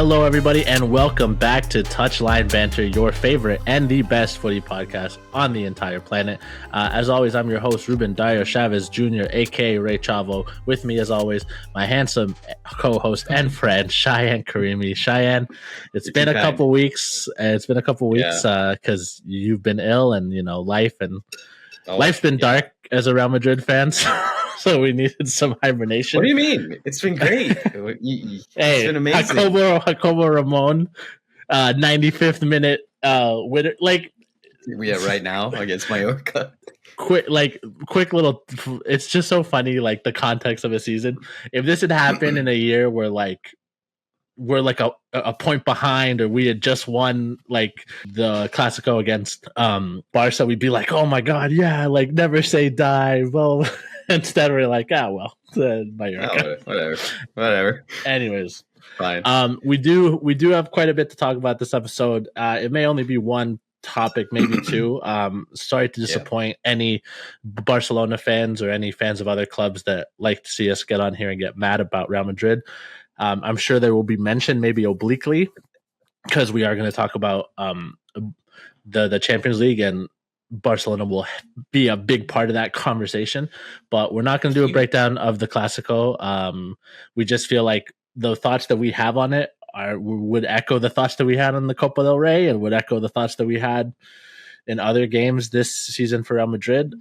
Hello, everybody, and welcome back to Touchline Banter, your favorite and the best footy podcast on the entire planet. As always, I'm your host, Ruben Dyer Chavez Jr., a.k.a. Ray Chavo. With me, as always, my handsome co-host and friend, Shayan Karimi. Shayan, it's been a couple weeks. It's been a couple weeks because you've been ill and, you know, life's been dark as a Real Madrid fan. So we needed some hibernation. What do you mean? It's been great. It's been amazing. Jacobo Ramon, 95th minute winner. Like, yeah, right now against Mallorca. Quick little. It's just so funny, like the context of a season. If this had happened in a year where we're like a point behind, or we had just won like the Clasico against Barca, we'd be like, oh my god, yeah, like never say die. Well. Instead, we're like, Mallorca. Oh, whatever. Anyways, fine. We do have quite a bit to talk about this episode. It may only be one topic, maybe two. Sorry to disappoint any Barcelona fans or any fans of other clubs that like to see us get on here and get mad about Real Madrid. I'm sure there will be mention, maybe obliquely, because we are going to talk about the Champions League, and Barcelona will be a big part of that conversation, but we're not going to do a breakdown of the Clasico. We just feel like the thoughts that we have on it would echo the thoughts that we had on the Copa del Rey, and would echo the thoughts that we had in other games this season for Real Madrid.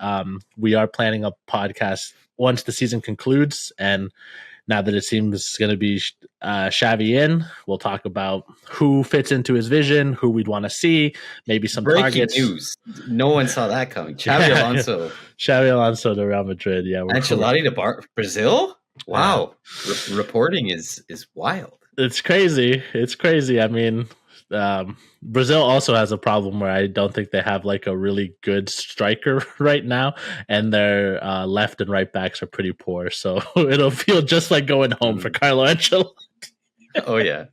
We are planning a podcast once the season concludes, and now that it seems it's going to be Xavi in, we'll talk about who fits into his vision, who we'd want to see, maybe some targets. News. No one saw that coming. Xavi Alonso to Real Madrid. Yeah. Ancelotti to Brazil? Wow. Reporting is wild. It's crazy. I mean, Brazil also has a problem where I don't think they have like a really good striker right now, and their left and right backs are pretty poor. So it'll feel just like going home for Carlo Ancelotti. Oh yeah,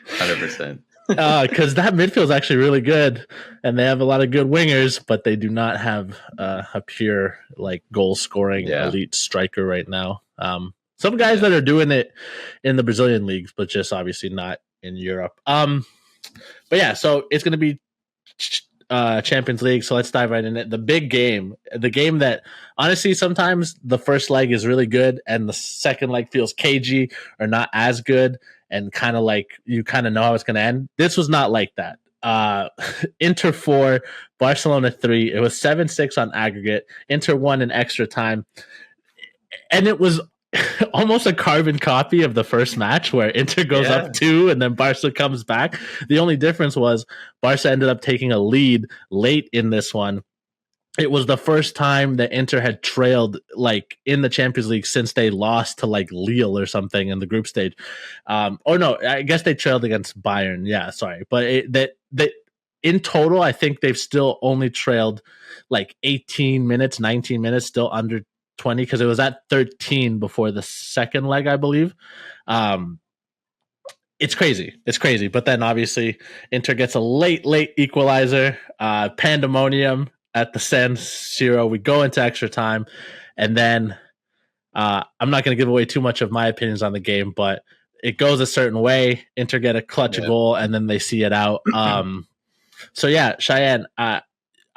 100%. Because that midfield is actually really good, and they have a lot of good wingers, but they do not have a pure like goal scoring elite striker right now. Some guys that are doing it in the Brazilian leagues, but just obviously not in Europe. But yeah, so it's going to be Champions League. So let's dive right in it. The big game, the game that honestly sometimes the first leg is really good and the second leg feels cagey or not as good, and kind of like you kind of know how it's going to end. This was not like that. Inter 4, Barcelona 3. It was 7-6 on aggregate. Inter won in extra time, and it was almost a carbon copy of the first match where Inter goes up 2 and then Barca comes back. The only difference was Barca ended up taking a lead late in this one. It was the first time that Inter had trailed like in the Champions League since they lost to like Lille or something in the group stage. Or no, I guess they trailed against Bayern. Yeah, sorry. But that in total, I think they've still only trailed like 18 minutes, 19 minutes, still under 20, because it was at 13 before the second leg, I believe. It's crazy. But then obviously Inter gets a late equalizer, pandemonium at the San Siro. We go into extra time, and then I'm not going to give away too much of my opinions on the game, but it goes a certain way. Inter get a clutch goal, and then they see it out. So yeah, Cheyenne, I'm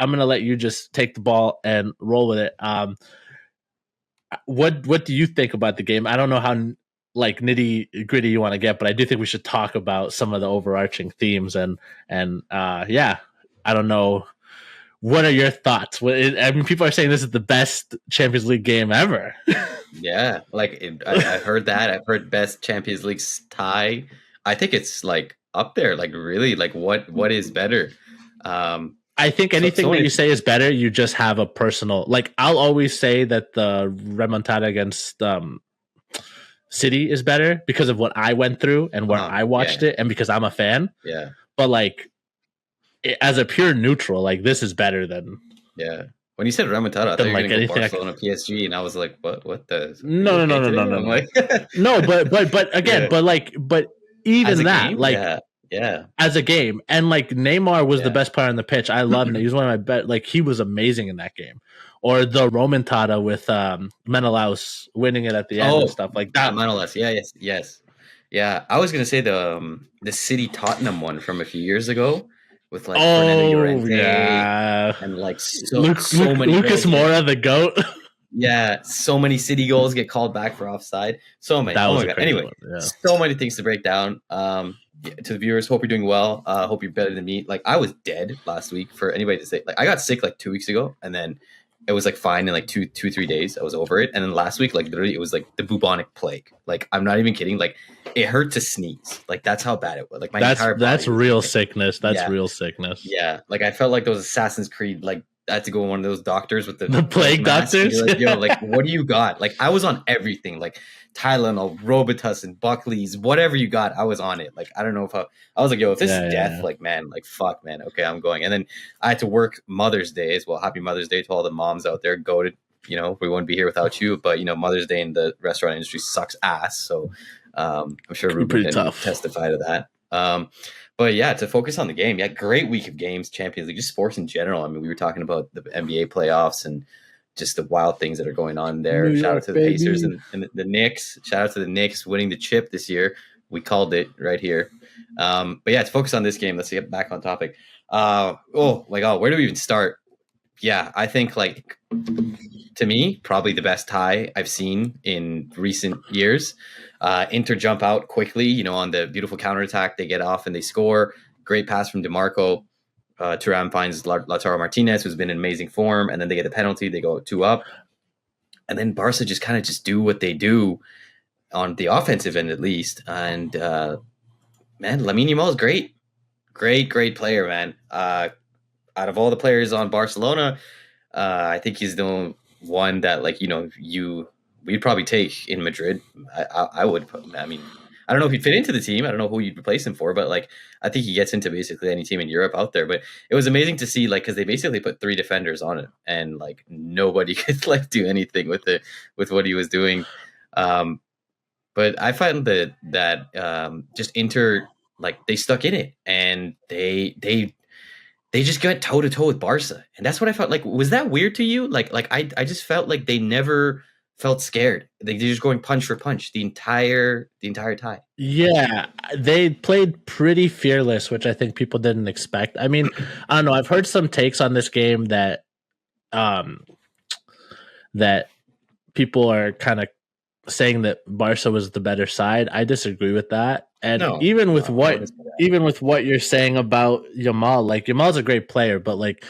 going to let you just take the ball and roll with it. What do you think about the game? I don't know how like nitty gritty you want to get, but I do think we should talk about some of the overarching themes and I don't know. What are your thoughts? I mean, people are saying this is the best Champions League game ever. Yeah, like I heard that. I've heard best Champions League tie. I think it's like up there. Like really, like what is better? I think anything that you say is better. You just have a personal, like I'll always say that the remontada against City is better because of what I went through and where I watched it, and because I'm a fan. Yeah. But like as a pure neutral, like this is better than. Yeah. When you said remontada, I thought you were going to go Barcelona PSG, and I was like, what the? No. No, but again, but even that, game? like. Yeah, as a game, and like Neymar was the best player on the pitch. I loved him. He was one of my best. Like he was amazing in that game. Or the remontada with Menelaus winning it at the end and stuff like that. Menelaus, yes. Yeah, I was gonna say the City Tottenham one from a few years ago with like Fernando Oh Llorente yeah, and like so many Lucas goals. Moura, the goat. Yeah, so many City goals get called back for offside. So many. That Oh was my a god. crazy Anyway, one. Yeah. so many things to break down. Yeah, to the viewers, hope you're doing well. Hope you're better than me. Like I was dead last week. For anybody to say, like I got sick like 2 weeks ago, and then it was like fine in like 3 days. I was over it, and then last week, like literally, it was like the bubonic plague. Like I'm not even kidding. Like it hurt to sneeze. Like that's how bad it was. Like my entire body That's was real like, sickness. That's yeah, real sickness. yeah, like I felt like those Assassin's Creed. Like I had to go to one of those doctors with the The plague plague mask and be doctors. like, "Yo, like, what do you got?" Like I was on everything, like Tylenol, Robitussin, Buckley's, whatever you got, I was on it. Like I don't know if I was like, "Yo, if this is death, Yeah. like man, like fuck, man, okay, I'm going." And then I had to work Mother's Day as well. Happy Mother's Day to all the moms out there. Go to we wouldn't be here without you. But Mother's Day in the restaurant industry sucks ass. So I'm sure Ruben Pretty can tough. testify to that. But yeah, to focus on the game, yeah, great week of games, Champions League, just sports in general. I mean, we were talking about the NBA playoffs and just the wild things that are going on there. New Shout York, out to the baby. Pacers and the Knicks. Shout out to the Knicks winning the chip this year. We called it right here. But yeah, to focus on this game, let's get back on topic. Oh my God, where do we even start? Yeah, I think like to me, probably the best tie I've seen in recent years. Inter jump out quickly, on the beautiful counterattack. They get off and they score. Great pass from DeMarco. Thuram finds Lautaro Martinez, who's been in amazing form, and then they get a penalty. They go 2 up. And then Barca just kind of just do what they do on the offensive end, at least. And, man, Lamine Yamal is great. Great player, man. Out of all the players on Barcelona, I think he's the one that, like, we'd probably take in Madrid. I would. I mean, I don't know if he'd fit into the team. I don't know who you'd replace him for, but like, I think he gets into basically any team in Europe out there. But it was amazing to see, like, because they basically put 3 defenders on it, and like nobody could like do anything with what he was doing. But I find that just Inter, like, they stuck in it, and they just got toe to toe with Barca, and that's what I felt like. Was that weird to you? Like I just felt like they never felt scared. They're just going punch for punch the entire tie. Yeah, they played pretty fearless, which I think people didn't expect. I mean, I don't know. I've heard some takes on this game that that people are kind of saying that Barca was the better side. I disagree with that. And even with what you're saying about Yamal, like Yamal's a great player, but like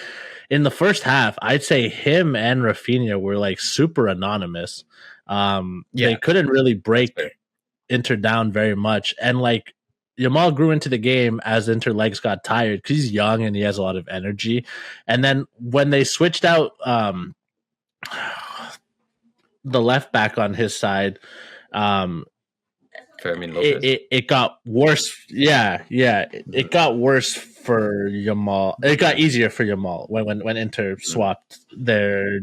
in the first half, I'd say him and Rafinha were like super anonymous. They couldn't really break Inter down very much. And like Yamal grew into the game as Inter legs got tired because he's young and he has a lot of energy. And then when they switched out the left back on his side, it got worse. It got worse for Yamal. It got easier for Yamal when Inter swapped their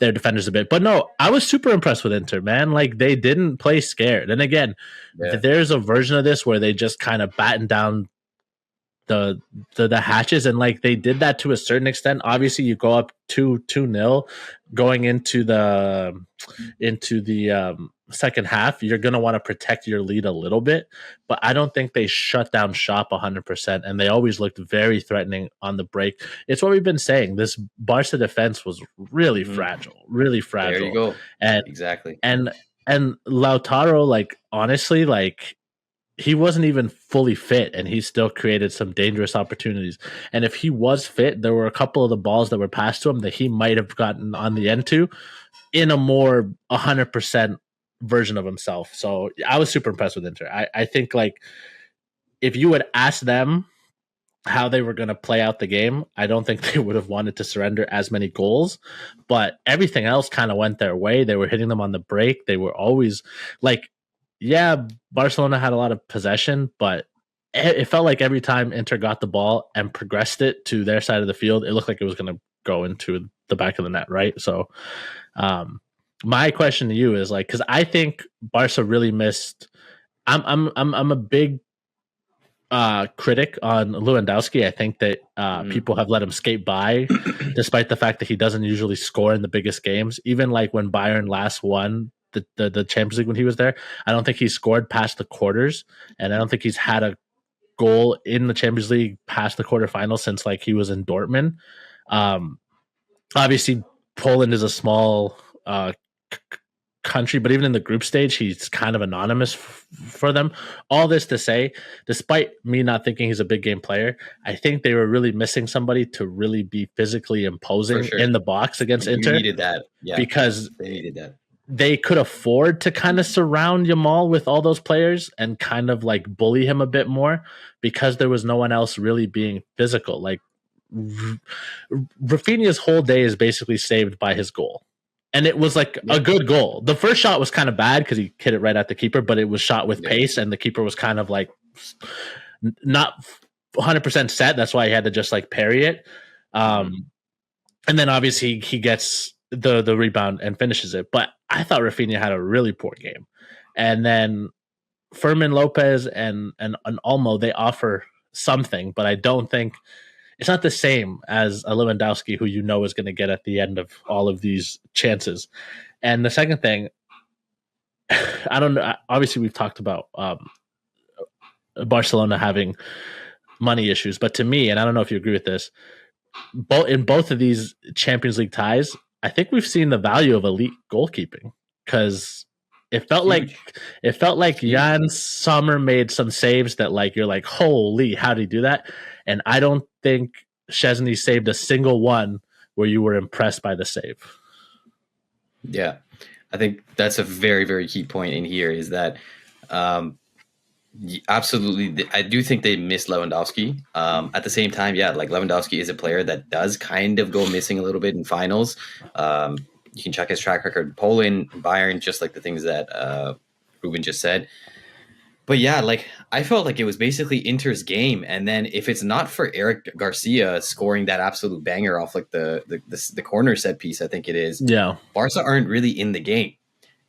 defenders a bit. But no, I was super impressed with Inter, man. Like they didn't play scared. And again, there's a version of this where they just kind of batten down the hatches, and like they did that to a certain extent. Obviously, you go up 2-0 going into the second half. You're going to want to protect your lead a little bit, but I don't think they shut down shop 100%, and they always looked very threatening on the break. It's what we've been saying. This Barca defense was really fragile. There you go. And exactly. And Lautaro, like honestly, like he wasn't even fully fit, and he still created some dangerous opportunities. And if he was fit, there were a couple of the balls that were passed to him that he might have gotten on the end to in a more 100% version of himself. So I was super impressed with Inter. I think like if you had asked them how they were going to play out the game, I don't think they would have wanted to surrender as many goals, but everything else kind of went their way. They were hitting them on the break. They were always like, yeah, Barcelona had a lot of possession, but it felt like every time Inter got the ball and progressed it to their side of the field, it looked like it was going to go into the back of the net, right? So my question to you is like, because I think Barca really missed. I'm a big critic on Lewandowski. I think that people have let him skate by, despite the fact that he doesn't usually score in the biggest games. Even like when Bayern last won the Champions League when he was there. I don't think he scored past the quarters, and I don't think he's had a goal in the Champions League past the quarterfinals since like he was in Dortmund. Obviously, Poland is a small country, but even in the group stage, he's kind of anonymous for them. All this to say, despite me not thinking he's a big game player, I think they were really missing somebody to really be physically imposing in the box against Inter. Needed that, because they needed that. They could afford to kind of surround Yamal with all those players and kind of like bully him a bit more because there was no one else really being physical. Like Rafinha's whole day is basically saved by his goal. And it was like a good goal. The first shot was kind of bad because he hit it right at the keeper, but it was shot with pace and the keeper was kind of like not 100% set. That's why he had to just like parry it. And then obviously he gets the rebound and finishes it. But I thought Rafinha had a really poor game. And then Fermin Lopez and Olmo, they offer something, but I don't think it's not the same as a Lewandowski who you know is going to get at the end of all of these chances. And the second thing, I don't know. Obviously, we've talked about Barcelona having money issues, but to me, and I don't know if you agree with this, in both of these Champions League ties, I think we've seen the value of elite goalkeeping because it felt like Jan Sommer made some saves that like you're like, holy, how did he do that? And I don't think Szczesny saved a single one where you were impressed by the save. Yeah, I think that's a very, very key point in here is that absolutely, I do think they missed Lewandowski. At the same time, like Lewandowski is a player that does kind of go missing a little bit in finals. You can check his track record in Poland, Bayern, just like the things that Ruben just said. But yeah, like I felt like it was basically Inter's game, and then if it's not for Eric Garcia scoring that absolute banger off like the corner set piece, I think it is. Yeah, Barca aren't really in the game,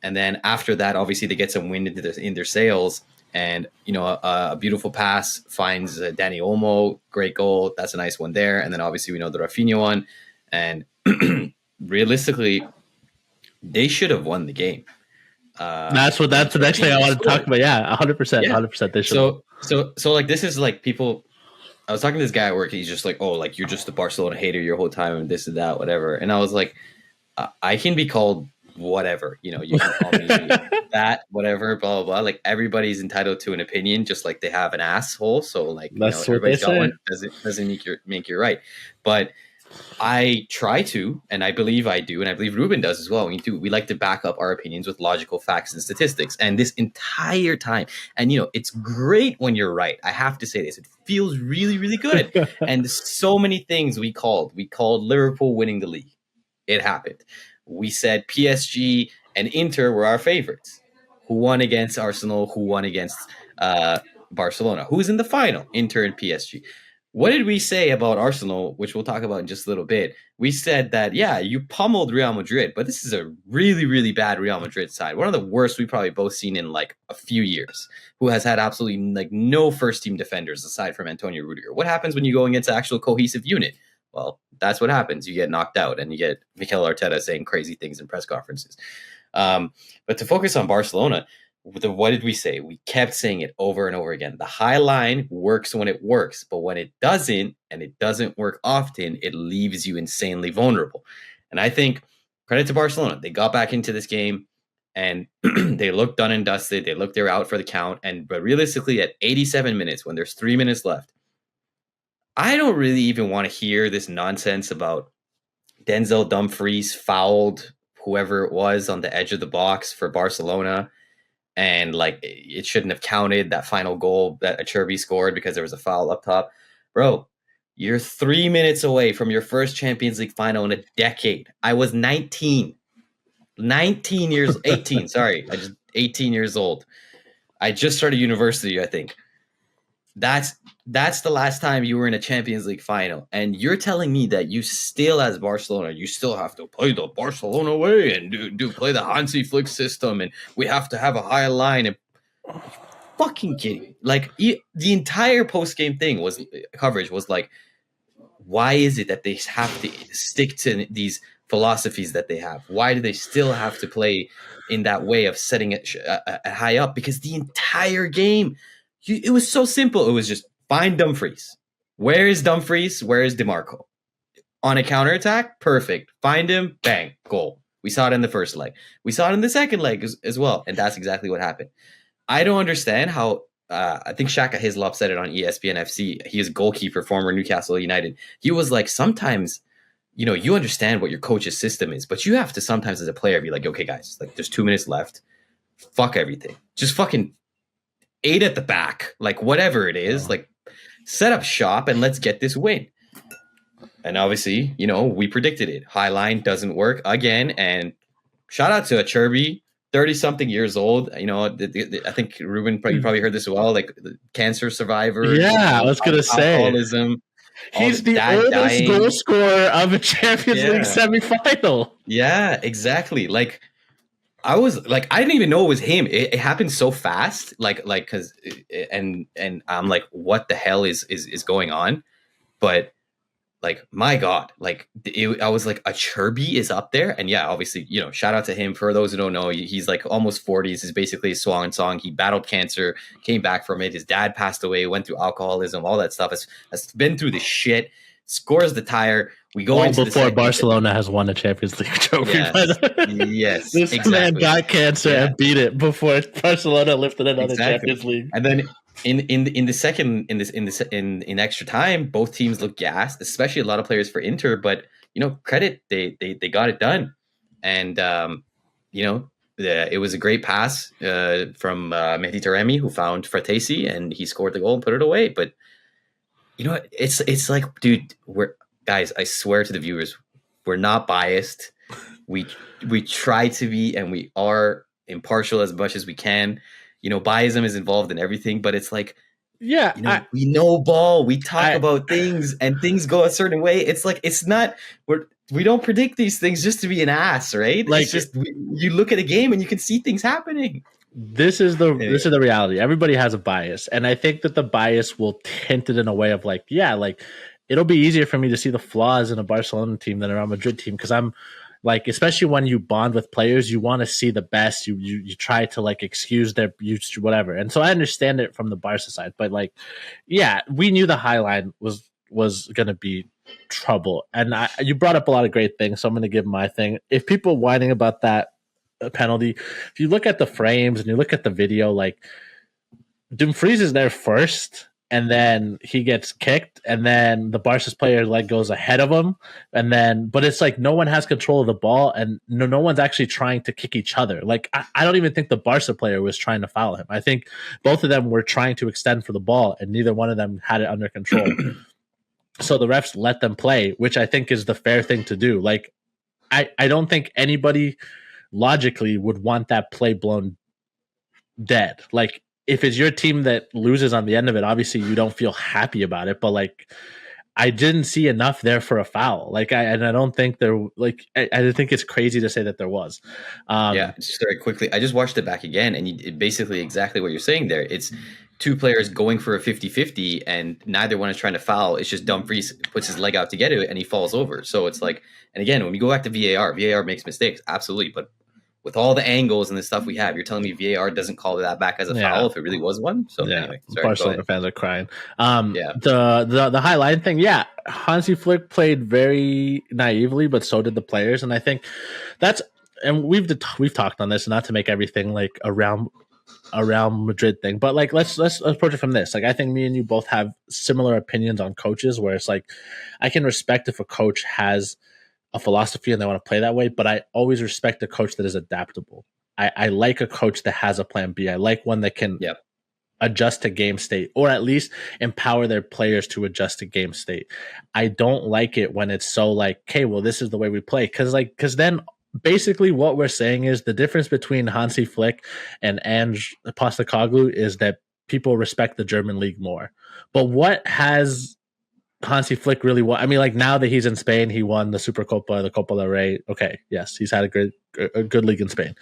and then after that, obviously they get some wind in their sails, and a beautiful pass finds Dani Olmo, great goal, that's a nice one there, and then obviously we know the Rafinha one, and realistically, they should have won the game. That's the next thing I want to talk about. Yeah, 100%, 100%. They should. So like this is like people. I was talking to this guy at work. He's just like, oh, like you're just a Barcelona hater your whole time and this and that, whatever. And I was like, I can be called whatever. You can call me that, whatever, blah blah blah. Like everybody's entitled to an opinion, just like they have an asshole. So like everybody's got one. Doesn't make you right, but. I try to, and I believe I do, and I believe Ruben does as well. We like to back up our opinions with logical facts and statistics. And this entire time, and it's great when you're right. I have to say this. It feels really, really good. And so many things we called. We called Liverpool winning the league. It happened. We said PSG and Inter were our favorites. Who won against Arsenal? Who won against Barcelona? Who's in the final? Inter and PSG. What did we say about Arsenal, which we'll talk about in just a little bit? We said that, you pummeled Real Madrid, but this is a really, really bad Real Madrid side. One of the worst we've probably both seen in like a few years, who has had absolutely like no first-team defenders aside from Antonio Rudiger. What happens when you go against an actual cohesive unit? Well, that's what happens. You get knocked out and you get Mikel Arteta saying crazy things in press conferences. But to focus on Barcelona, what did we say? We kept saying it over and over again. The high line works when it works, but when it doesn't, and it doesn't work often, it leaves you insanely vulnerable. And I think credit to Barcelona. They got back into this game and they looked done and dusted. They looked, they were out for the count. But realistically, at 87 minutes, when there's 3 minutes left, I don't really even want to hear this nonsense about Denzel Dumfries fouled whoever it was on the edge of the box for Barcelona. And like it shouldn't have counted that final goal that Acerbi scored because there was a foul up top. Bro, you're 3 minutes away from your first Champions League final in a decade. I was 18 sorry. 18 years old. I just started university, I think. That's the last time you were in a Champions League final. And you're telling me that you still, as Barcelona, you still have to play the Barcelona way and do play the Hansi Flick system. And we have to have a high line. And fucking kidding. Like the entire post-game thing coverage was like, why is it that they have to stick to these philosophies that they have? Why do they still have to play in that way of setting it high up? Because the entire game, it was so simple. It was just find Dumfries. Where is Dumfries? Where is DeMarco? On a counterattack, perfect. Find him, bang, goal. We saw it in the first leg. We saw it in the second leg as well. And that's exactly what happened. I don't understand how, I think Shaka Hislop said it on ESPN FC. He is goalkeeper, former Newcastle United. He was like, sometimes, you understand what your coach's system is, but you have to sometimes as a player be like, okay, guys, like there's 2 minutes left. Fuck everything. Just fucking 8 at the back. Like whatever it is, like set up shop and let's get this win. And obviously, we predicted it. High line doesn't work again. And shout out to Acerbi, 30-something years old. I think Ruben probably heard this as well, like the cancer survivor. Yeah, I was going to say. Alcoholism. He's the oldest goal scorer of a Champions League semifinal. Yeah, exactly. Like, I was like, I didn't even know it was him. It happened so fast. Because I'm like, what the hell is going on? But like, my God, like I was like, Acerbi is up there. And yeah, obviously, shout out to him. For those who don't know, he's like almost 40s. This is basically a swan song. He battled cancer, came back from it. His dad passed away, went through alcoholism, all that stuff. Has been through the shit, scores the tire. We go into before Barcelona has won a Champions League trophy. Yes, this man got cancer and beat it before Barcelona lifted another Champions League. And then in the second in extra time, both teams look gassed, especially a lot of players for Inter. But credit, they got it done, and it was a great pass from Mehdi Taremi, who found Fratesi, and he scored the goal and put it away. But it's like, dude, guys, I swear to the viewers, we're not biased. We try to be, and we are impartial as much as we can. Biasm is involved in everything, but it's like, we know ball. We talk about things, and things go a certain way. It's like, it's not, we don't predict these things just to be an ass, right? Like, it's just, you look at a game and you can see things happening. This is the reality. Everybody has a bias, and I think that the bias will tint it in a way of like, it'll be easier for me to see the flaws in a Barcelona team than a Real Madrid team, because I'm like, especially when you bond with players, you want to see the best. You try to like excuse their use, whatever. And so I understand it from the Barca side, but like, we knew the high line was going to be trouble. And you brought up a lot of great things, so I'm going to give my thing. If people whining about that penalty, if you look at the frames and you look at the video, like Dumfries is there first, and then he gets kicked, and then the Barca's player goes ahead of him, but it's like no one has control of the ball, and no one's actually trying to kick each other. Like I don't even think the Barca player was trying to foul him. I think both of them were trying to extend for the ball, and neither one of them had it under control. So the refs let them play, which I think is the fair thing to do. Like I don't think anybody logically would want that play blown dead. Like, if it's your team that loses on the end of it, obviously you don't feel happy about it. But like, I didn't see enough there for a foul. Like, I don't think there. Like, I think it's crazy to say that there was. Just very quickly, I just watched it back again, and basically exactly what you're saying there. It's two players going for a 50-50, and neither one is trying to foul. It's just Dumfries puts his leg out to get it, and he falls over. So it's like, and again, when we go back to VAR makes mistakes, absolutely, but with all the angles and the stuff we have, you're telling me VAR doesn't call that back as a foul if it really was one? So anyway, Barcelona fans are crying. The high line thing, Hansi Flick played very naively, but so did the players, and I think that's, and we've talked on this, not to make everything like a Real Madrid thing, but like let's approach it from this. Like, I think me and you both have similar opinions on coaches, where it's like, I can respect if a coach has a philosophy and they want to play that way, but I always respect a coach that is adaptable. I like a coach that has a plan B. I like one that can adjust to game state, or at least empower their players to adjust to game state. I don't like it when it's so like, okay, well, this is the way we play. Because then basically what we're saying is the difference between Hansi Flick and Ange Postecoglou is that people respect the German league more. But what has Hansi Flick really won? I mean, like, now that he's in Spain, he won the Supercopa, the Copa del Rey. Okay, yes, he's had a good league in Spain.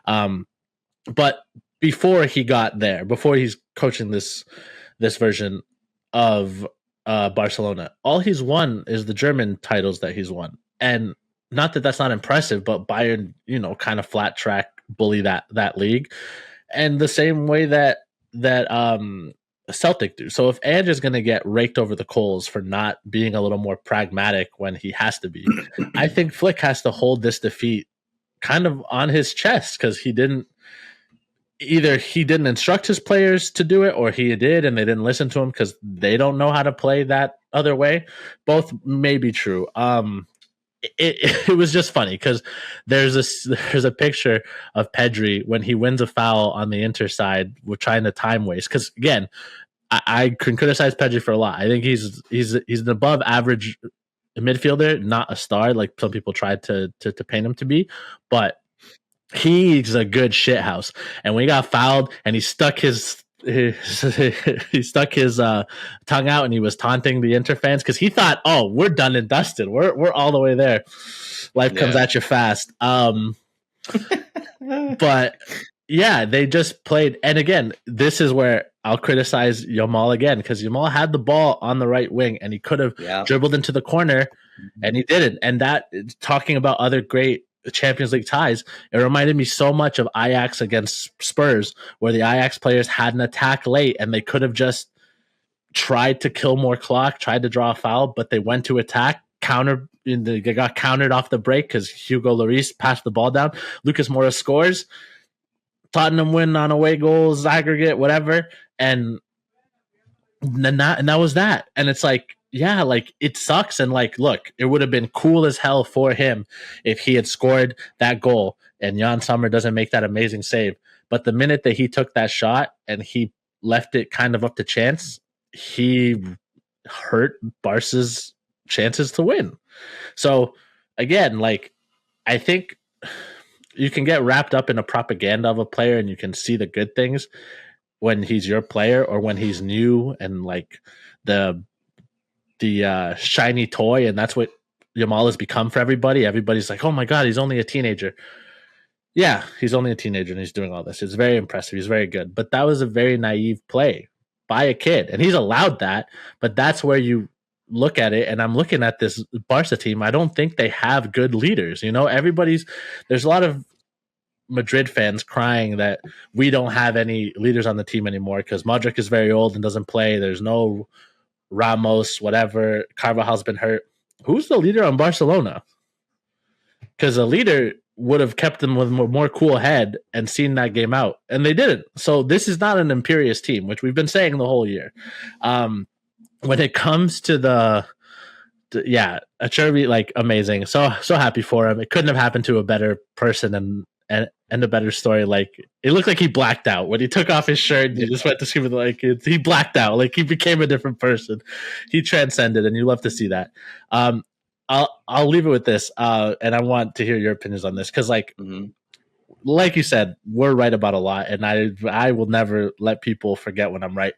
But before he got there, before he's coaching this version of Barcelona, all he's won is the German titles that he's won. And not that that's not impressive, but Bayern, kind of flat track bully that league, and the same way that Celtic do. So if Ange is going to get raked over the coals for not being a little more pragmatic when he has to be, I think Flick has to hold this defeat kind of on his chest, because he didn't instruct his players to do it, or he did and they didn't listen to him because they don't know how to play that other way. Both may be true. It was just funny because there's a picture of Pedri when he wins a foul on the Inter side. We're trying to time waste, because again, I can criticize Pedri for a lot. I think he's an above average midfielder, not a star like some people tried to paint him to be, but he's a good shithouse. And when he got fouled and he stuck his tongue out and he was taunting the Inter fans because he thought, oh, we're done and dusted. We're all the way there. Life comes at you fast. But yeah, they just played. And again, this is where I'll criticize Yamal again, because Yamal had the ball on the right wing and he could have dribbled into the corner and he didn't. And that, talking about other great Champions League ties, it reminded me so much of Ajax against Spurs, where the Ajax players had an attack late and they could have just tried to kill more clock, tried to draw a foul, but they went to attack, they got countered off the break because Hugo Lloris passed the ball down. Lucas Moura scores. Tottenham win on away goals, aggregate, whatever, and that was that. And it's like, yeah, like it sucks. And like, look, it would have been cool as hell for him if he had scored that goal and Jan Sommer doesn't make that amazing save. But the minute that he took that shot and he left it kind of up to chance, he hurt Barca's chances to win. So again, like, I think you can get wrapped up in a propaganda of a player and you can see the good things when he's your player, or when he's new and like the shiny toy, and that's what Yamal has become for everybody. Everybody's like, oh my God, he's only a teenager. Yeah, he's only a teenager and he's doing all this. It's very impressive. He's very good. But that was a very naive play by a kid, and he's allowed that. But that's where you look at it, and I'm looking at this Barca team. I don't think they have good leaders. There's a lot of Madrid fans crying that we don't have any leaders on the team anymore because Modric is very old and doesn't play. There's no Ramos, whatever. Carvajal's been hurt. Who's the leader on Barcelona? Because a leader would have kept them with a more cool head and seen that game out, and they didn't. So this is not an imperious team, which we've been saying the whole year. When it comes to Acerbi, like, amazing. So happy for him. It couldn't have happened to a better person and a better story. Like, it looked like he blacked out when he took off his shirt and he just went to scream, like, he blacked out. Like, he became a different person. He transcended, and you love to see that. I'll leave it with this, and I want to hear your opinions on this, because like you said, we're right about a lot, and I will never let people forget when I'm right.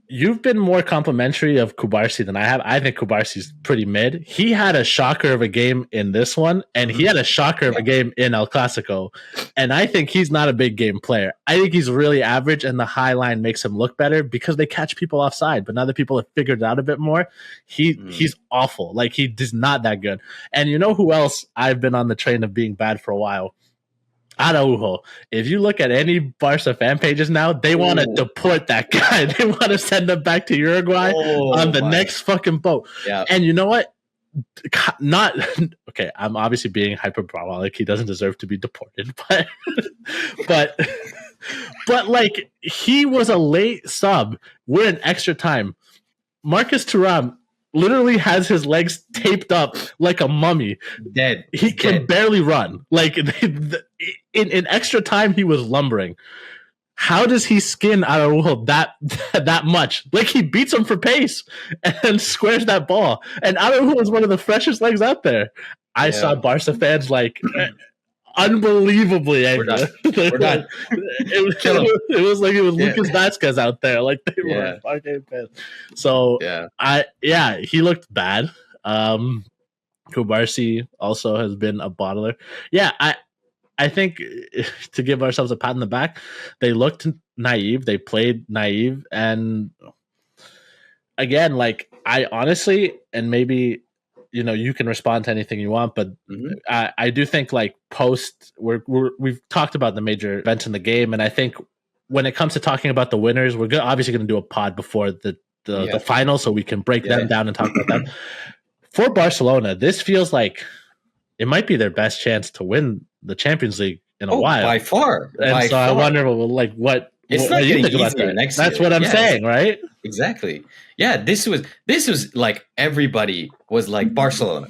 You've been more complimentary of Kubarsi than I have. I think Kubarsi's pretty mid. He had a shocker of a game in this one, and he had a shocker of a game in El Clasico. And I think he's not a big game player. I think he's really average, and the high line makes him look better because they catch people offside. But now that people have figured it out a bit more, he's awful. Like, he's not that good. And you know who else I've been on the train of being bad for a while? Araujo. If you look at any Barca fan pages now, they want to deport that guy. They want to send him back to Uruguay on the next fucking boat. Yeah. And you know what? Okay, I'm obviously being hyperbolic. He doesn't deserve to be deported, but like, he was a late sub. We're in extra time. Marcus Thuram literally has his legs taped up like a mummy. Dead. He can barely run. Like, in extra time, he was lumbering. How does he skin Araujo that much? Like, he beats him for pace and squares that ball. And Araujo was one of the freshest legs out there. I saw Barca fans like unbelievably angry. We're done. It was like it was Lucas Vazquez out there. Like, they were fucking pissed. So he looked bad. Kubarsi also has been a bottler. Yeah, I think, to give ourselves a pat on the back, they looked naive. They played naive. And again, like, I honestly, and maybe you can respond to anything you want, but I do think like we've talked about the major events in the game, and I think when it comes to talking about the winners, we're obviously going to do a pod before the final, so we can break them down and talk about them. For Barcelona, this feels like it might be their best chance to win the Champions League in a while, by far. And so I wonder, like, what you think about that? That's what I'm saying, right? Exactly. Yeah, this was like everybody was like Barcelona.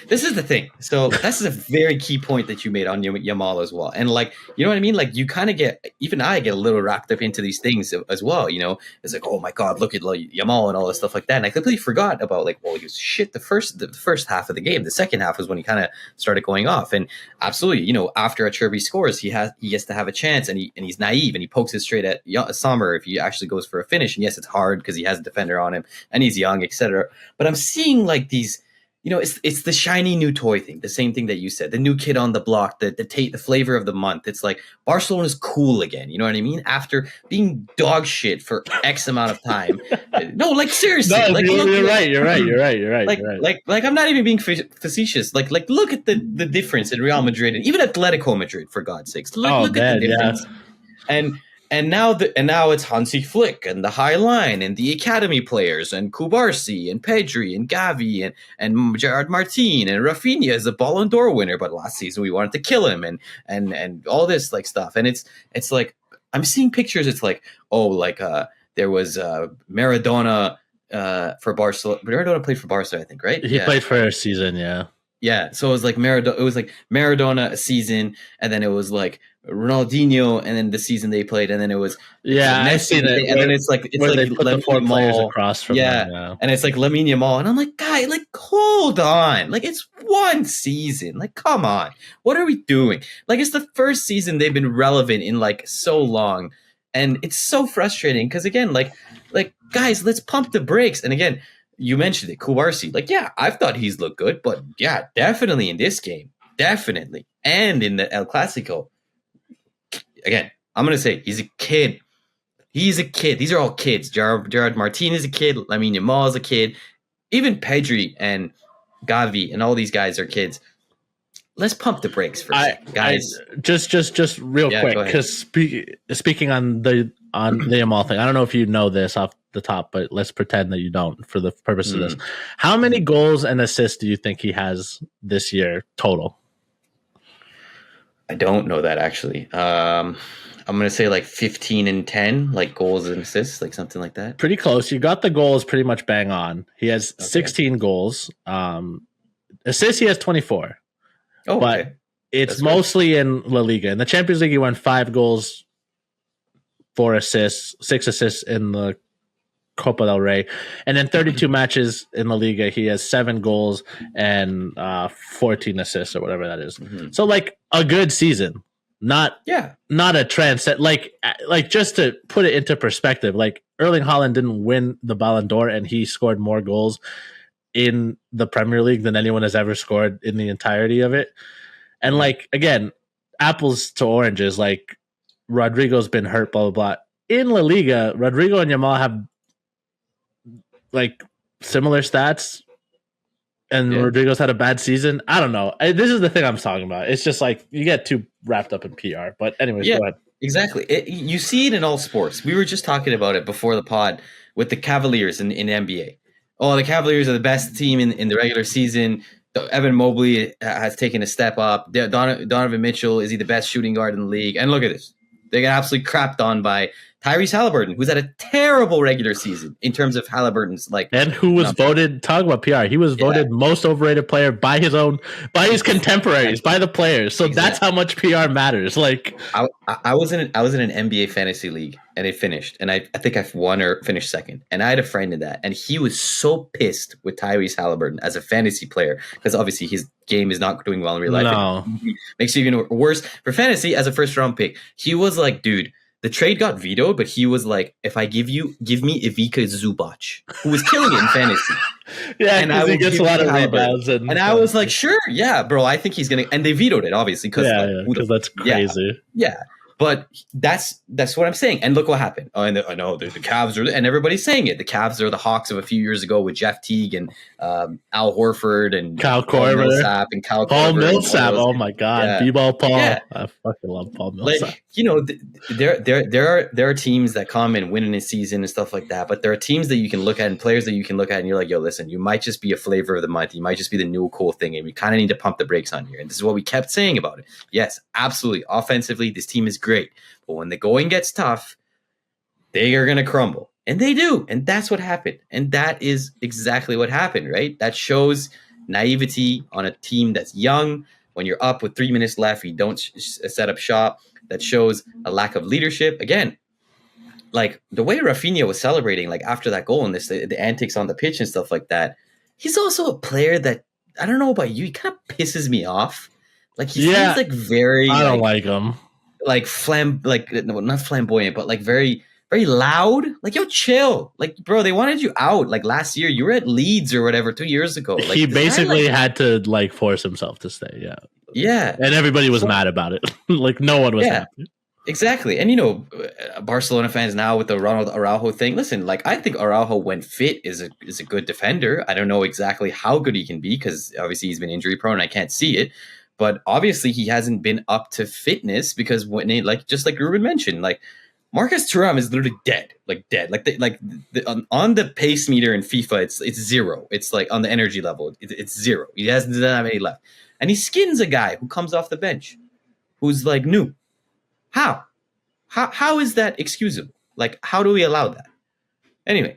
This is the thing. So this is a very key point that you made on Yamal as well. And like, you know what I mean? Like you kind of even I get a little wrapped up into these things as well. It's like, oh my God, look at Yamal and all this stuff like that. And I completely forgot about like, well, he was shit the first half of the game. The second half was when he kind of started going off. And absolutely, after Acerbi scores, he gets to have a chance, and he's naive and he pokes it straight at Sommer if he actually goes for a finish. And yes, it's hard because he has a defender on him and he's young, etc. But I'm seeing like these, it's the shiny new toy thing, the same thing that you said, the new kid on the block, the flavor of the month. It's like Barcelona's cool again. You know what I mean? After being dog shit for X amount of time. No, like seriously. No, like, you're right. Like I'm not even being facetious. Like look at the difference in Real Madrid and even Atletico Madrid, for God's sakes. Look at the difference. Yeah. And now it's Hansi Flick and the High Line and the academy players and Kubarsi and Pedri and Gavi and Gerard Martin and Rafinha is a Ballon d'Or winner, but last season we wanted to kill him and all this like stuff. And it's like I'm seeing pictures. It's like there was Maradona for Barcelona. Maradona played for Barca, I think, right? He played for a season, yeah. Yeah, so it was like Maradona a season, and then it was like Ronaldinho, and then the season they played, and then it was I've seen it, and then it's like they put the four players across from them, and it's like Lamine Yamal, and I'm like, guy, like hold on, like it's one season, like come on, what are we doing? Like it's the first season they've been relevant in like so long, and it's so frustrating because again, like guys, let's pump the brakes, and again. You mentioned it, Kubarsi. Like, yeah, I've thought he's looked good, but yeah, definitely in this game. Definitely. And in the El Clasico. Again, I'm going to say he's a kid. He's a kid. These are all kids. Gerard Martin is a kid. Lamine Yamal is a kid. Even Pedri and Gavi and all these guys are kids. Let's pump the brakes for guys. Just real quick, because speaking on the Yamal thing, I don't know if you know this off the top, but let's pretend that you don't for the purpose of this. How many goals and assists do you think he has this year total? I don't know that actually. I'm going to say like 15 and 10, like goals and assists, like something like that. Pretty close. You got the goals pretty much bang on. He has 16 goals. Assists, he has 24. Oh, but okay. It's mostly in La Liga. In the Champions League, he won 5 goals, 4 assists, 6 assists in the Copa del Rey. And then 32 matches in La Liga, he has 7 goals and 14 assists or whatever that is. Mm-hmm. So like a good season. Not a trend set. Like just to put it into perspective, like Erling Haaland didn't win the Ballon d'Or and he scored more goals in the Premier League than anyone has ever scored in the entirety of it. And like, again, apples to oranges, like Rodrigo's been hurt, blah, blah, blah. In La Liga, Rodrigo and Yamal have like similar stats, and Rodrigo's had a bad season. I don't know. This is the thing I'm talking about. It's just like you get too wrapped up in PR. But anyways, go ahead. Exactly. You see it in all sports. We were just talking about it before the pod with the Cavaliers in NBA. Oh, the Cavaliers are the best team in the regular season. Evan Mobley has taken a step up. Donovan Mitchell, is he the best shooting guard in the league? And look at this. They got absolutely crapped on by Tyrese Halliburton, who's had a terrible regular season in terms of Halliburton's and who was voted. Talk about PR. He was voted most overrated player by his contemporaries, by the players. So that's how much PR matters. Like I was in an NBA fantasy league and it finished, and I think I won or finished second. And I had a friend in that, and he was so pissed with Tyrese Halliburton as a fantasy player because obviously his game is not doing well in real life. No. It makes you even worse for fantasy as a first round pick. He was like, dude. The trade got vetoed, but he was like, if I give me Ivica Zubac, who was killing it in fantasy. Because he gets a lot of rebounds. And I was like, sure, yeah, bro, I think he's going to – and they vetoed it, obviously. Because that's crazy. Yeah. But that's what I'm saying. And look what happened. Oh, and I know the Cavs are, and everybody's saying it. The Cavs are the Hawks of a few years ago with Jeff Teague and Al Horford and Kyle Paul Korver, Millsap and Kyle Paul Korver Millsap. Oh my God, yeah. B-ball Paul. Yeah. I fucking love Paul Millsap. Like, you know, there are teams that come and win in a season and stuff like that. But there are teams that you can look at and players that you can look at and you're like, yo, listen, you might just be a flavor of the month. You might just be the new cool thing, and we kind of need to pump the brakes on here. And this is what we kept saying about it. Yes, absolutely. Offensively, this team is great. But when the going gets tough, they are going to crumble. And they do. And that's what happened. And that is exactly what happened, right? That shows naivety on a team that's young. When you're up with 3 minutes left, you don't set up shop. That shows a lack of leadership. Again, like the way Rafinha was celebrating, like after that goal and the antics on the pitch and stuff like that, he's also a player that, I don't know about you, he kind of pisses me off. Like he seems like very... I don't like him. Like no, not flamboyant, but like very, very loud. Like, yo, chill. Like, bro, they wanted you out. Like last year, you were at Leeds or whatever 2 years ago. Like, he basically had to like force himself to stay. Yeah. Yeah. And everybody was mad about it. Like no one was happy. Exactly. And, you know, Barcelona fans now with the Ronald Araujo thing. Listen, like, I think Araujo, when fit, is a good defender. I don't know exactly how good he can be because obviously he's been injury prone and I can't see it. But obviously he hasn't been up to fitness because when just like Ruben mentioned, like Marcus Thuram is literally dead. On the pace meter in FIFA, it's zero. It's like on the energy level, it's zero. He doesn't have any left, and he skins a guy who comes off the bench, who's like new. How is that excusable? Like, how do we allow that? Anyway,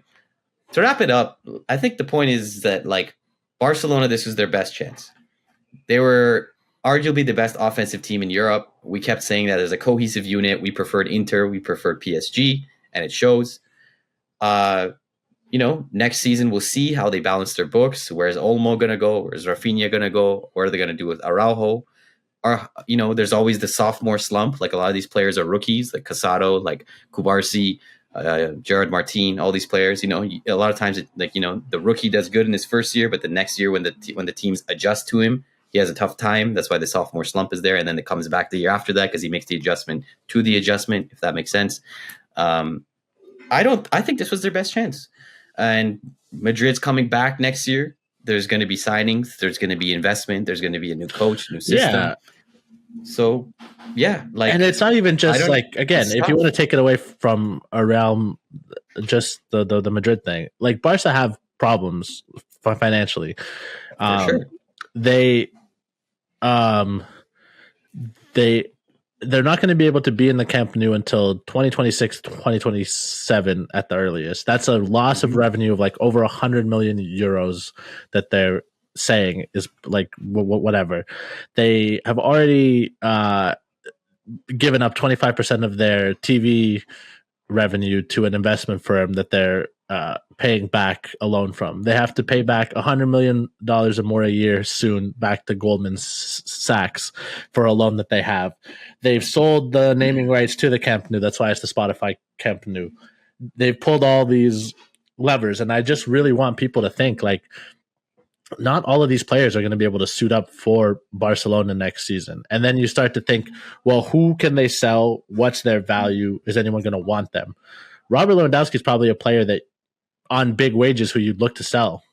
to wrap it up, I think the point is that like Barcelona, this was their best chance. They were arguably the best offensive team in Europe. We kept saying that as a cohesive unit. We preferred Inter, we preferred PSG, and it shows. You know, next season we'll see how they balance their books. Where's Olmo going to go? Where's Rafinha going to go? What are they going to do with Araujo? Or, you know, there's always the sophomore slump. Like a lot of these players are rookies, like Casado, like Kubarsi, Gerard Martin, all these players. You know, a lot of times, the rookie does good in his first year, but the next year when the teams adjust to him, he has a tough time. That's why the sophomore slump is there. And then it comes back the year after that because he makes the adjustment to the adjustment, if that makes sense. I think this was their best chance. And Madrid's coming back next year. There's going to be signings. There's going to be investment. There's going to be a new coach, new system. Yeah. So, yeah. And it's not even just like, again, if you want to take it away from around just the Madrid thing, like Barca have problems financially. For sure. They're not going to be able to be in the Camp Nou until 2026, 2027 at the earliest. That's a loss of revenue of like over 100 million euros that they're saying is like whatever. They have already given up 25% of their TV revenue to an investment firm that they're paying back a loan from. They have to pay back $100 million or more a year soon back to Goldman Sachs for a loan that they have. They've sold the naming rights to the Camp Nou. That's why it's the Spotify Camp Nou. They've pulled all these levers, and I just really want people to think like not all of these players are going to be able to suit up for Barcelona next season. And then you start to think, well, who can they sell? What's their value? Is anyone going to want them? Robert Lewandowski is probably a player that on big wages who you'd look to sell.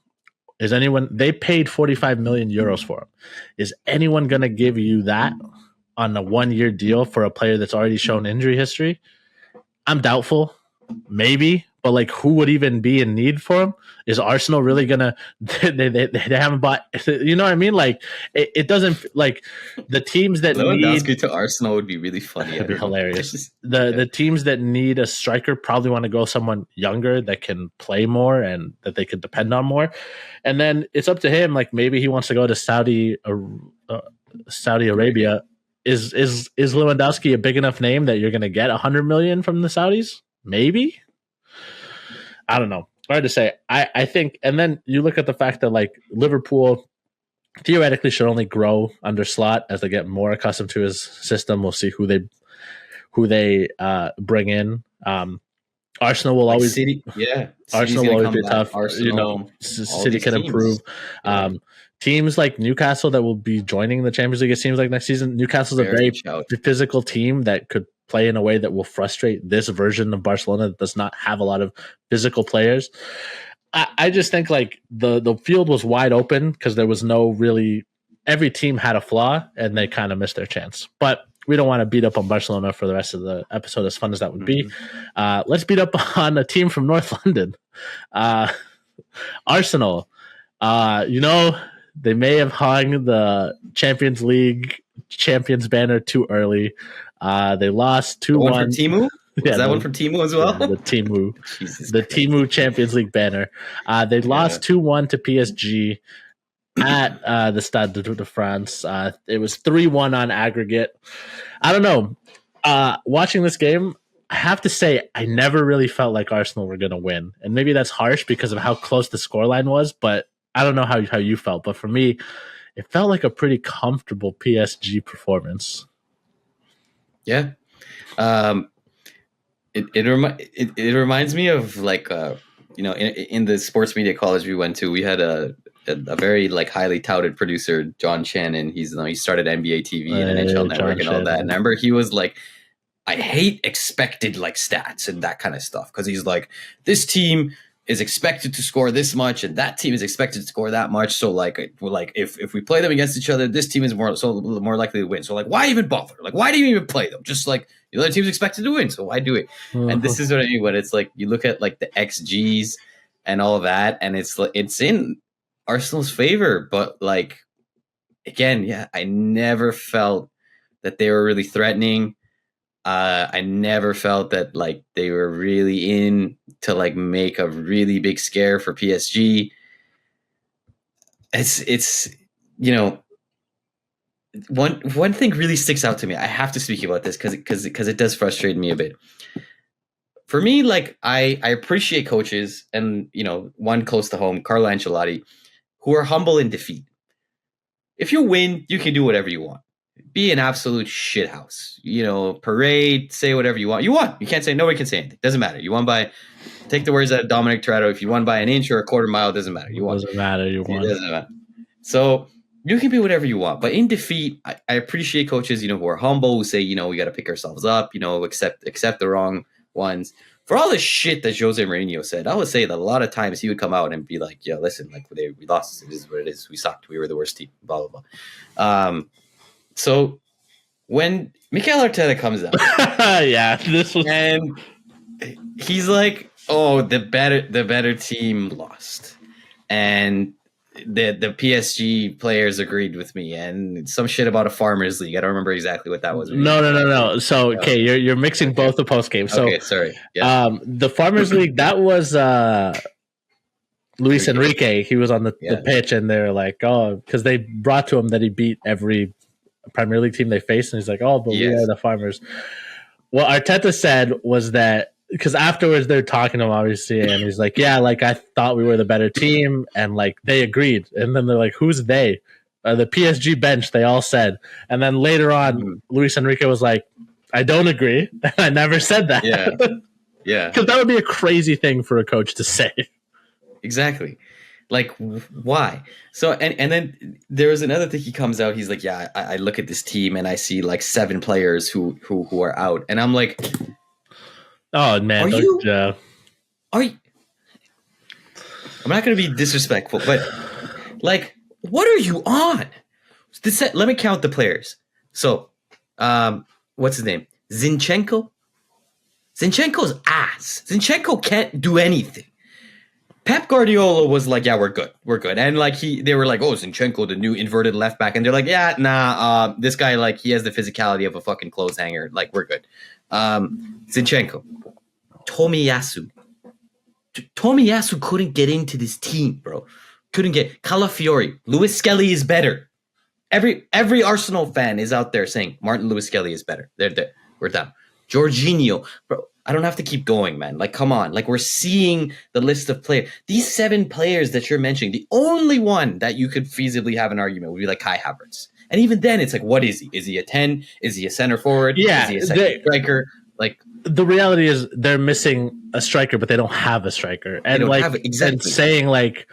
Is anyone, they paid 45 million euros for him. Is anyone going to give you that on a 1-year deal for a player that's already shown injury history? I'm doubtful. Maybe, but like who would even be in need for him? Is Arsenal really going to, they haven't bought, you know what I mean? Like it doesn't, like the teams that Lewandowski to Arsenal would be really funny. It'd be hilarious. The teams that need a striker probably want to go someone younger that can play more and that they could depend on more. And then it's up to him. Like maybe he wants to go to Saudi Arabia. Is Lewandowski a big enough name that you're going to get 100 million from the Saudis? Maybe. I don't know. Hard to say. I think, and then you look at the fact that like Liverpool theoretically should only grow under Slot as they get more accustomed to his system. We'll see who they bring in. Arsenal will always City, yeah. Arsenal will always be tough. Arsenal, you know, City can improve. Yeah. Teams like Newcastle that will be joining the Champions League, it seems like next season. Newcastle's a very physical team that could play in a way that will frustrate this version of Barcelona that does not have a lot of physical players. I just think like the field was wide open because there was no really every team had a flaw and they kind of missed their chance. But we don't want to beat up on Barcelona for the rest of the episode, as fun as that would be. Let's beat up on a team from North London, Arsenal. They may have hung the Champions League champions banner too early. They lost 2-1. From Temu? Yeah, that one from Temu as well? Yeah, the Temu. Temu Champions League banner. They lost 2-1 to PSG at the Stade de France. It was 3-1 on aggregate. I don't know. Watching this game, I have to say I never really felt like Arsenal were going to win. And maybe that's harsh because of how close the scoreline was, but I don't know how you felt. But for me, it felt like a pretty comfortable PSG performance. Yeah. It reminds me of like in the sports media college we went to, we had a very like highly touted producer, John Shannon. He started NBA TV and NHL Network and all that. And I remember he was like, I hate expected like stats and that kind of stuff because he's like, this team is expected to score this much and that team is expected to score that much. So like if we play them against each other, this team is more likely to win. So like, why even bother? Like, why do you even play them? Just like the other team's expected to win, so why do it? And this is what I mean when it's like you look at like the XGs and all of that, and it's in Arsenal's favor, but like again, I never felt that they were really threatening. I never felt that like they were really in to like make a really big scare for PSG. It's one thing really sticks out to me. I have to speak about this because it does frustrate me a bit. For me, like I appreciate coaches and one close to home, Carlo Ancelotti, who are humble in defeat. If you win, you can do whatever you want. Be an absolute shithouse. Parade, say whatever you want. You won. You can't say, nobody can say anything. Doesn't matter. You won by, take the words out of Dominic Toretto, if you won by an inch or a quarter mile, it doesn't matter. You won. Doesn't matter. You won. It doesn't matter. So you can be whatever you want. But in defeat, I appreciate coaches, who are humble, who say, we got to pick ourselves up, accept the wrong ones. For all the shit that Jose Mourinho said, I would say that a lot of times he would come out and be like, yeah, listen, like we lost. It is what it is. We sucked. We were the worst team, blah, blah, blah. So when Mikel Arteta comes out, and he's like, "Oh, the better team lost," and the PSG players agreed with me, and some shit about a farmers league. I don't remember exactly what that was. No. So okay, you're mixing both the post games. So okay, sorry. Yeah. The farmers league, that was Luis Enrique. He was on the pitch, and they're like, oh, because they brought to him that he beat every Premier League team they faced, and he's like, oh, but we are the farmers. What Arteta said was that, because afterwards they're talking to him, obviously, and he's like, yeah, like I thought we were the better team, and like they agreed. And then they're like, who's they? The PSG bench, they all said. And then later on, Luis Enrique was like, I don't agree. I never said that. Yeah. Because that would be a crazy thing for a coach to say. Exactly. Like, why? So, and then there was another thing. He comes out. He's like, yeah, I look at this team and I see like 7 players who are out. And I'm like, oh, man. Are you? I'm not going to be disrespectful, but like, what are you on? Let me count the players. So, what's his name? Zinchenko? Zinchenko's ass. Zinchenko can't do anything. Pep Guardiola was like, yeah, we're good. And like they were like, oh, Zinchenko, the new inverted left back. And they're like, yeah, nah, this guy, like, he has the physicality of a fucking clothes hanger. Like, we're good. Zinchenko. Tomiyasu couldn't get into this team, bro. Couldn't get. Calafiori. Lewis Skelly is better. Every Arsenal fan is out there saying Martin Lewis Skelly is better. We're down. Jorginho, bro. I don't have to keep going, man. Like, come on. Like, we're seeing the list of players. These 7 players that you're mentioning, the only one that you could feasibly have an argument would be like Kai Havertz. And even then, it's like, what is he? Is he a 10? Is he a center forward? Yeah, is he a second striker? Like, the reality is they're missing a striker, but they don't have a striker. And like, exactly. And saying like,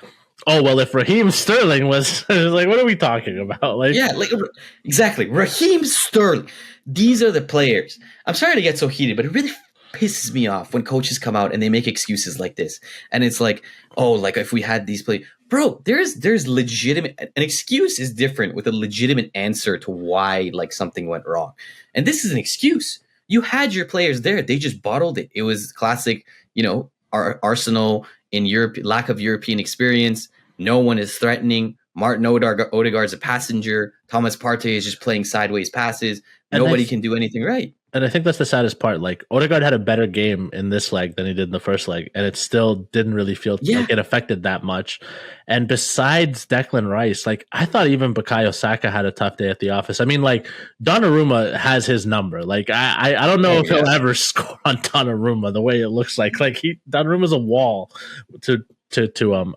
Oh, well, if Raheem Sterling was like, what are we talking about? Like, yeah, like exactly. Raheem Sterling. These are the players. I'm sorry to get so heated, but it really pisses me off when coaches come out and they make excuses like this. And it's like, oh, like if we had these players. Bro, there's legitimate, an excuse is different with a legitimate answer to why like something went wrong. And this is an excuse. You had your players there. They just bottled it. It was classic, our Arsenal in Europe, lack of European experience. No one is threatening. Martin Odegaard's a passenger. Thomas Partey is just playing sideways passes. Nobody can do anything right. And I think that's the saddest part. Like, Odegaard had a better game in this leg than he did in the first leg, and it still didn't really feel like it affected that much. And besides Declan Rice, like, I thought even Bukayo Saka had a tough day at the office. I mean, like, Donnarumma has his number. Like, I don't know if he'll ever score on Donnarumma the way it looks like. Like, Donnarumma's a wall to him.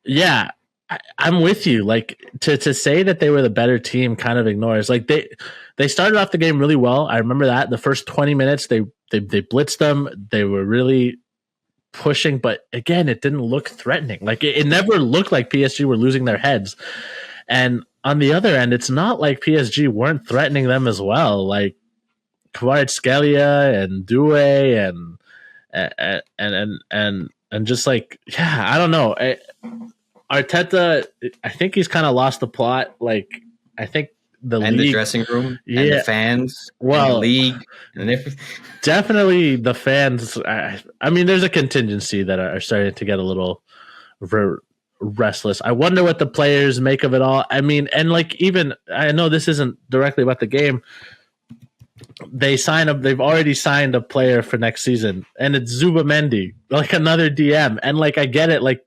Yeah, I'm with you. Like, to say that they were the better team kind of ignores. Like, they started off the game really well. I remember that the first 20 minutes they blitzed them. They were really pushing, but again, it didn't look threatening. Like, it never looked like PSG were losing their heads. And on the other end, it's not like PSG weren't threatening them as well. Like, Kvaratskhelia and Doué and just like, yeah, I don't know. Arteta, I think he's kind of lost the plot. Like, I think the dressing room, and the fans, and the league, and everything. Definitely the fans. I mean, there's a contingency that are starting to get a little restless. I wonder what the players make of it all. I mean, and like, even I know this isn't directly about the game. They've already signed a player for next season, and it's Zubamendi, like another DM. And like, I get it. Like,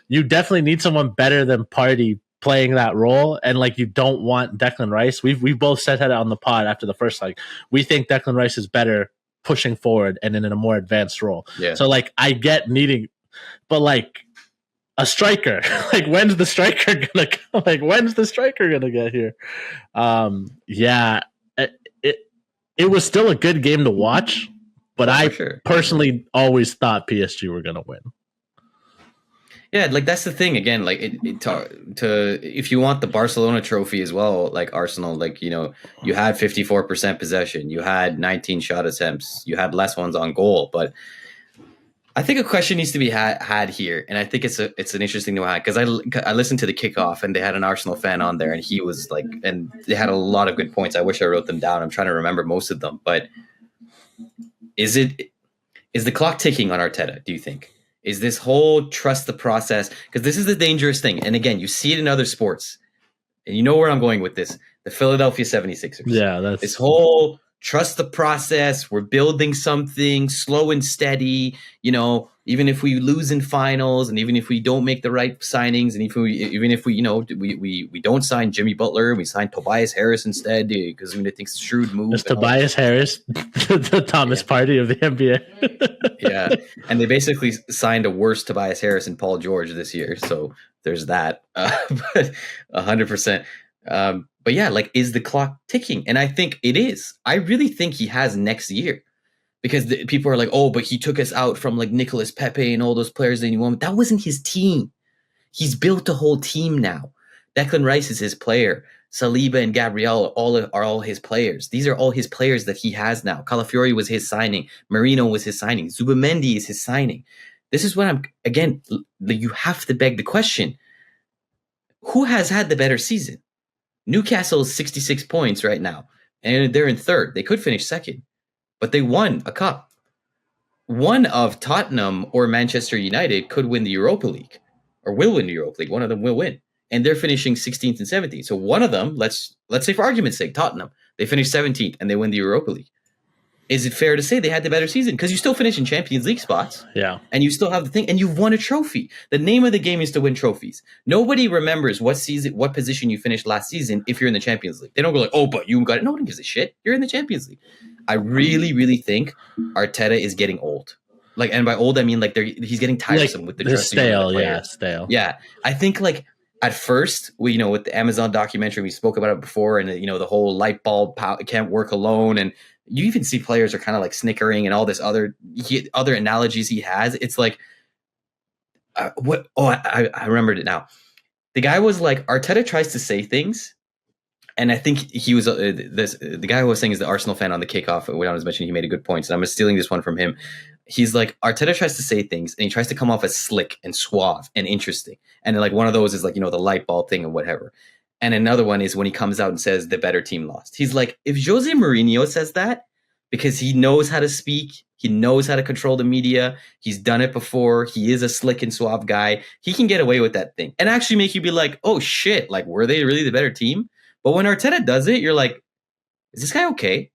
you definitely need someone better than Partey playing that role, and like, you don't want Declan Rice. We've both said that on the pod after the first leg. We think Declan Rice is better pushing forward and in a more advanced role. Yeah. So like, I get needing, but like a striker, like when's the striker gonna come? Like, when's the striker gonna get here? Yeah. It was still a good game to watch, but I personally always thought PSG were going to win. Yeah, like that's the thing. Again, like if you want the Barcelona trophy as well, like Arsenal, like, you had 54% possession, you had 19 shot attempts, you had less ones on goal. But I think a question needs to be had here, and I think it's an interesting one because I listened to the kickoff and they had an Arsenal fan on there, and he was like, and they had a lot of good points. I wish I wrote them down. I'm trying to remember most of them, but is the clock ticking on Arteta? Do you think? Is this whole trust the process? Because this is the dangerous thing, and again, you see it in other sports, and you know where I'm going with this. The Philadelphia 76ers. Yeah, that's this whole trust the process. We're building something slow and steady, even if we lose in finals and even if we don't make the right signings and even if we don't sign Jimmy Butler and we sign Tobias Harris instead because we think it's a shrewd move. It's Tobias Harris, the Thomas Partey of the NBA. Yeah. And they basically signed a worse Tobias Harris and Paul George this year. So there's that. But 100%. But yeah, like, is the clock ticking? And I think it is. I really think he has next year because people are like, oh, but he took us out from like Nicolas Pepe and all those players that he won. That wasn't his team. He's built a whole team now. Declan Rice is his player. Saliba and Gabriel are all his players. These are all his players that he has now. Calafiori was his signing. Marino was his signing. Zubamendi is his signing. This is what you have to beg the question. Who has had the better season? Newcastle is 66 points right now, and they're in third. They could finish second, but they won a cup. One of Tottenham or Manchester United could win the Europa League, or will win the Europa League. One of them will win, and they're finishing 16th and 17th. So one of them, let's say for argument's sake, Tottenham, they finish 17th and they win the Europa League. Is it fair to say they had the better season? Because you still finish in Champions League spots. Yeah. And you still have the thing, and you've won a trophy. The name of the game is to win trophies. Nobody remembers what position you finished last season if you're in the Champions League. They don't go like, oh, but you got it. No one gives a shit. You're in the Champions League. I really, really think Arteta is getting old. Like, and by old, I mean like he's getting tiresome with the dressing room. Stale. Yeah. I think like at first, with the Amazon documentary, we spoke about it before, and the whole light bulb can't work alone, and you even see players are kind of like snickering and all this other analogies he has. It's like What? Oh, I remembered it now. The guy was like, Arteta tries to say things, and I think he was the guy who was saying is the Arsenal fan on the kickoff when I was mentioning he made a good point, and I'm stealing this one from him. He's like, Arteta tries to say things, and he tries to come off as slick and suave and interesting, and like one of those is like the light bulb thing or whatever. And another one is when he comes out and says the better team lost. He's like, if Jose Mourinho says that, because he knows how to speak, he knows how to control the media, he's done it before, he is a slick and suave guy, he can get away with that thing and actually make you be like, oh shit, like were they really the better team? But when Arteta does it, you're like, is this guy okay?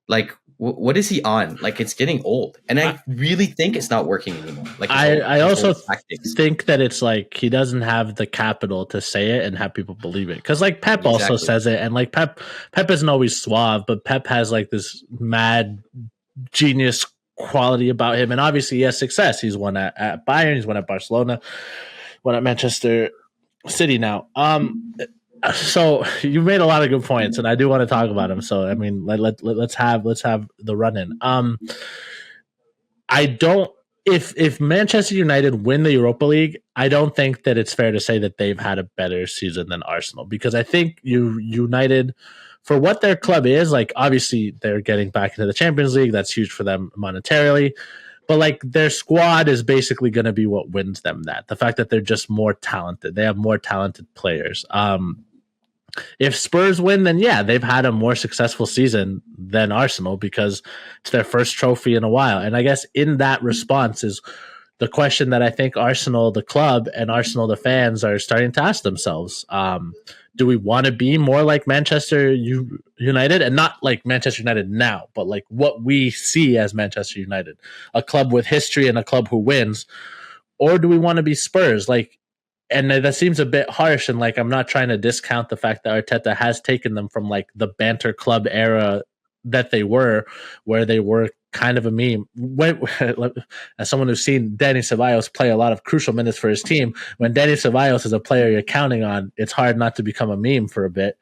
Like, what is he on? Like, it's getting old, and I really think it's not working anymore. Like, I also think that it's like he doesn't have the capital to say it and have people believe it. Because like Pep also says it, and like Pep isn't always suave, but Pep has like this mad genius quality about him, and obviously he has success. He's won at Bayern, he's won at Barcelona, won at Manchester City now. So you made a lot of good points, and I do want to talk about them. So I mean, let's have the run in. I don't. If Manchester United win the Europa League, I don't think that it's fair to say that they've had a better season than Arsenal, because I think United, for what their club is, like obviously they're getting back into the Champions League. That's huge for them monetarily. But like their squad is basically going to be what wins them that. The fact that they're just more talented. They have more talented players. If Spurs win, then yeah, they've had a more successful season than Arsenal because it's their first trophy in a while. And I guess in that response is the question that I think Arsenal, the club, and Arsenal, the fans, are starting to ask themselves. Do we want to be more like Manchester United, and not like Manchester United now, but like what we see as Manchester United, a club with history and a club who wins? Or do we want to be Spurs? Like, and that seems a bit harsh, and like I'm not trying to discount the fact that Arteta has taken them from like the banter club era that they were, where they were kind of a meme. As someone who's seen Dani Ceballos play a lot of crucial minutes for his team, when Dani Ceballos is a player you're counting on, it's hard not to become a meme for a bit.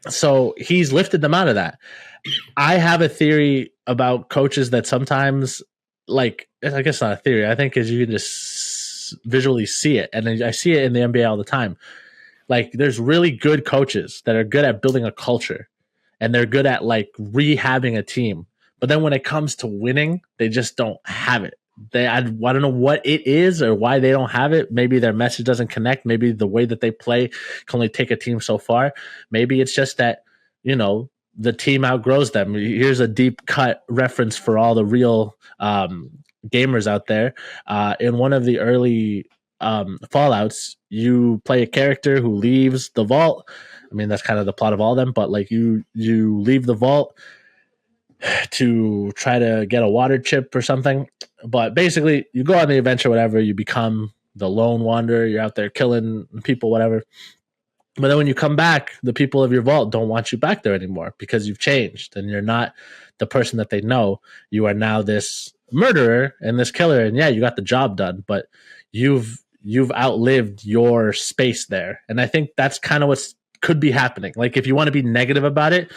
So he's lifted them out of that. I have a theory about coaches that sometimes, like, I guess not a theory, I think is you can just visually see it, and I see it in the NBA all the time. Like there's really good coaches that are good at building a culture, and they're good at like rehabbing a team, but then when it comes to winning, they just don't have it. I don't know what it is or why they don't have it. Maybe their message doesn't connect. Maybe the way that they play can only take a team so far. Maybe it's just that the team outgrows them. Here's a deep cut reference for all the real gamers out there. In one of the early Fallouts, you play a character who leaves the vault. I mean, that's kind of the plot of all of them, but like you leave the vault to try to get a water chip or something. But basically, you go on the adventure, whatever, you become the lone wanderer, you're out there killing people, whatever. But then when you come back, the people of your vault don't want you back there anymore because you've changed and you're not the person that they know. You are now this murderer and this killer, and yeah, you got the job done, but you've outlived your space there. And I think that's kind of what could be happening. Like if you want to be negative about it,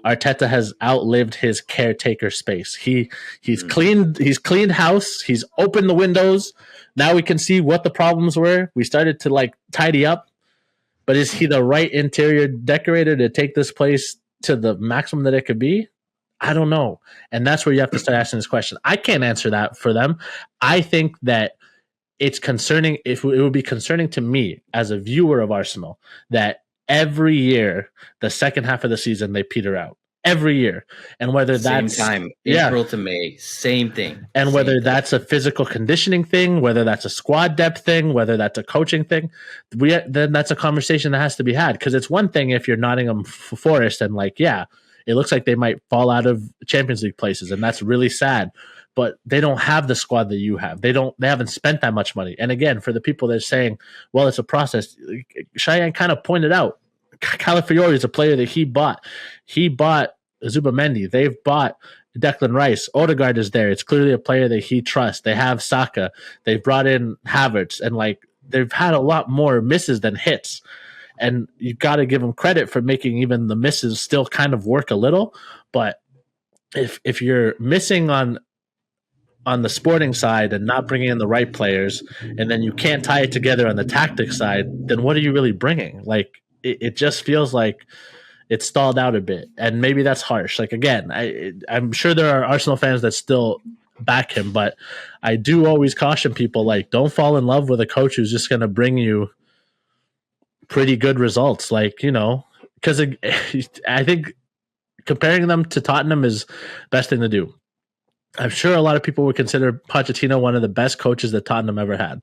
Arteta has outlived his caretaker space. He's cleaned house, he's opened the windows. Now we can see what the problems were. We started to like tidy up. But is he the right interior decorator to take this place to the maximum that it could be? I don't know. And that's where you have to start asking this question. I can't answer that for them. I think that it's concerning. If it would be concerning to me as a viewer of Arsenal that every year, the second half of the season, they peter out. Every year. And whether that's same time, April to May, same thing. And whether that's a physical conditioning thing, whether that's a squad depth thing, whether that's a coaching thing, then that's a conversation that has to be had. Because it's one thing if you're Nottingham Forest and like, yeah, it looks like they might fall out of Champions League places, and that's really sad. But they don't have the squad that you have. They haven't spent that much money. And again, for the people that are saying, well, it's a process, Shayan kind of pointed out, Calafiori is a player that he bought. He bought Zubamendi. They've bought Declan Rice. Odegaard is there. It's clearly a player that he trusts. They have Saka. They've brought in Havertz, and like they've had a lot more misses than hits. And you've got to give them credit for making even the misses still kind of work a little. But if you're missing on on the sporting side and not bringing in the right players, and then you can't tie it together on the tactics side, then what are you really bringing? Like, it just feels like it's stalled out a bit, and maybe that's harsh. Like, again, I'm sure there are Arsenal fans that still back him, but I do always caution people, like, don't fall in love with a coach who's just going to bring you pretty good results. Like, you know, because I think comparing them to Tottenham is the best thing to do. I'm sure a lot of people would consider Pochettino one of the best coaches that Tottenham ever had.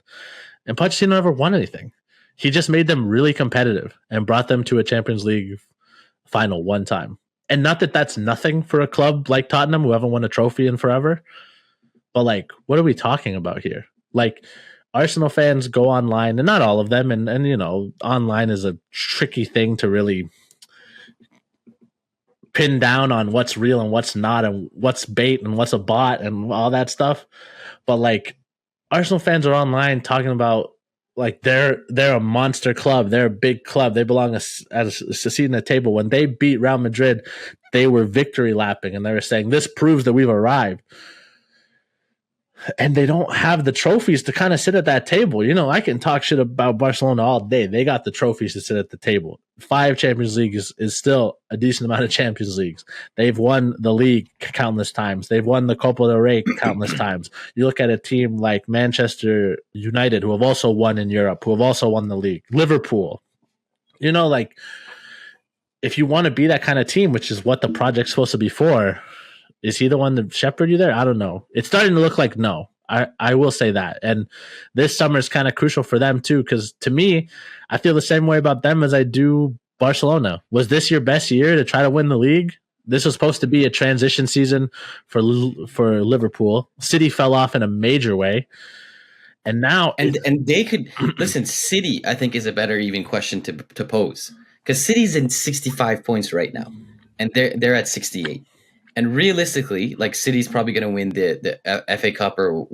And Pochettino never won anything. He just made them really competitive and brought them to a Champions League final one time. And not that that's nothing for a club like Tottenham who haven't won a trophy in forever. But, like, what are we talking about here? Like, Arsenal fans go online, and not all of them, and you know, online is a tricky thing to really pin down on what's real and what's not, and what's bait and what's a bot and all that stuff. But, like, Arsenal fans are online talking about, like, they're a monster club, they're a big club, they belong as a seat in the table. When they beat Real Madrid, they were victory lapping, and they were saying this proves that we've arrived. And they don't have the trophies to kind of sit at that table. You know, I can talk shit about Barcelona all day. They got the trophies to sit at the table. 5 Champions League is still a decent amount of Champions Leagues. They've won the league countless times. They've won the Copa del Rey countless times. You look at a team like Manchester United, who have also won in Europe, who have also won the league. Liverpool. You know, like, if you want to be that kind of team, which is what the project's supposed to be for, is he the one to shepherd you there? I don't know. It's starting to look like no. I will say that. And this summer is kind of crucial for them too, because to me, I feel the same way about them as I do Barcelona. Was this your best year to try to win the league? This was supposed to be a transition season for Liverpool. City fell off in a major way. And now... And they could... Listen, City, I think, is a better even question to pose. Because City's in 65 points right now. And they're at 68. And realistically, like, City's probably going to win the FA Cup or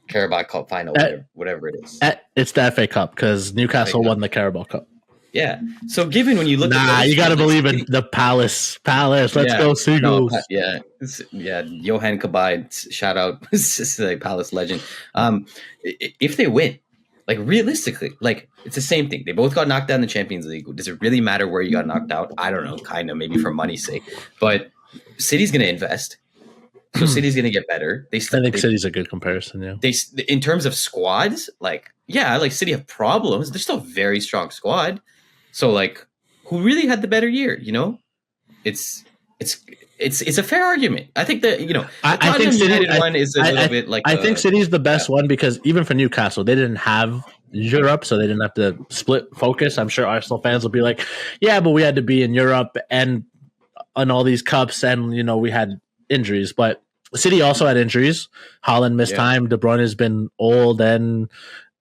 Carabao Cup final, whatever it is. It's the FA Cup because Newcastle won the Carabao Cup. Yeah. So given when you look at you got to believe in the Palace. Let's go Seagulls. Yeah. Johan Kabay, shout out, like, Palace legend. If they win, like, realistically, like, it's the same thing. They both got knocked out in the Champions League. Does it really matter where you got knocked out? I don't know, kind of, maybe for money's sake. But City's going to invest. So City's going to get better. I think City's a good comparison, yeah. They, in terms of squads, like, yeah, like, City have problems. They're still a very strong squad. So, like, who really had the better year, you know? It's a fair argument. I think that, you know, I think City one is a little bit like... I think City's the best one because even for Newcastle, they didn't have Europe, so they didn't have to split focus. I'm sure Arsenal fans will be like, yeah, but we had to be in Europe and on all these cups, and, you know, we had injuries. But City also had injuries. Haaland missed time. De Bruyne has been old and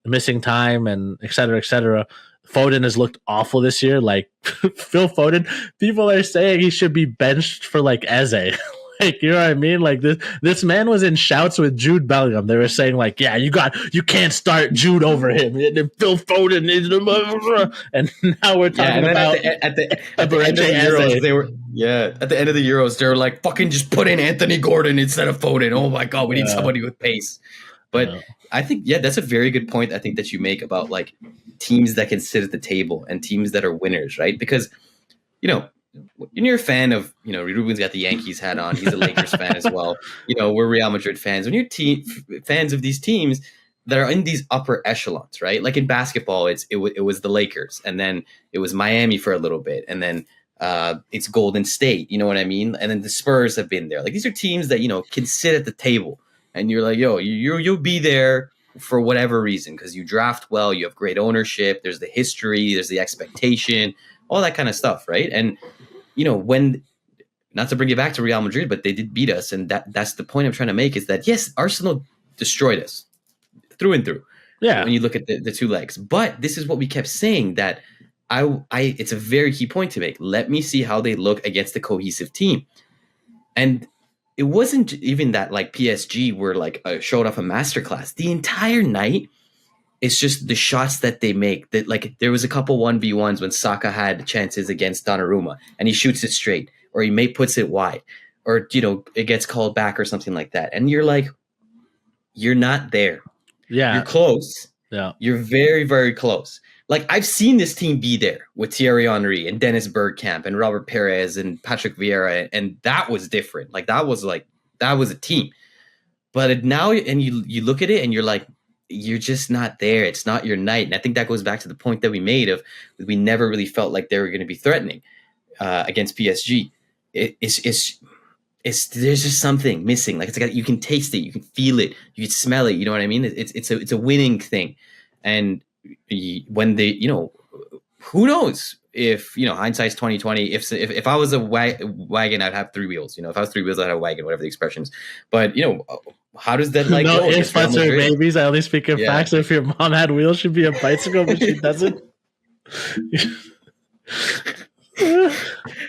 missing time, and et cetera, et cetera. Foden has looked awful this year. Like, Phil Foden, people are saying he should be benched for, like, Eze. Like, you know what I mean? Like, this man was in shouts with Jude Bellingham. They were saying, like, yeah, you can't start Jude over him. Phil Foden is the... And now we're talking about at the end of the Euros, at the end of the Euros, they were like, fucking just put in Anthony Gordon instead of Foden. Oh my God, we need somebody with pace. But I think, that's a very good point, I think, that you make about, like, teams that can sit at the table and teams that are winners, right? Because, you know, when you're a fan of, you know, Ruben's got the Yankees hat on. He's a Lakers fan as well. You know, we're Real Madrid fans. When you're fans of these teams that are in these upper echelons, right? Like in basketball, it was the Lakers, and then it was Miami for a little bit, and then it's Golden State. You know what I mean? And then the Spurs have been there. Like, these are teams that, you know, can sit at the table, and you're like, yo, you'll be there for whatever reason because you draft well, you have great ownership, there's the history, there's the expectation, all that kind of stuff, right? And, you know, when, not to bring it back to Real Madrid, but they did beat us, and that's the point I'm trying to make, is that, yes, Arsenal destroyed us through and through. Yeah. When you look at the two legs. But this is what we kept saying, that it's a very key point to make. Let me see how they look against the cohesive team. And it wasn't even that, like, PSG were, like, showed off a masterclass. The entire night, it's just the shots that they make. That, like, there was a couple 1v1s when Saka had chances against Donnarumma, and he shoots it straight, or he puts it wide. or it gets called back or something like that, and you're like, you're not there. Yeah, you're close. Yeah, you're very, very close. Like, I've seen this team be there with Thierry Henry and Dennis Bergkamp and Robert Perez and Patrick Vieira, and that was different. Like, that was a team. But now, and you look at it and you're like, you're just not there. It's not your night. And I think that goes back to the point that we made of we never really felt like they were going to be threatening against PSG. It's there's just something missing. Like, it's like you can taste it, you can feel it, you can smell it. You know what I mean? It's a winning thing. And when they, who knows if, hindsight's 2020, if I was a wagon, I'd have three wheels. If I was three wheels, I'd have a wagon, whatever the expressions. But, how does that no ifs, buts, or maybes? I only speak in facts. If your mom had wheels, she'd be a bicycle, but she doesn't.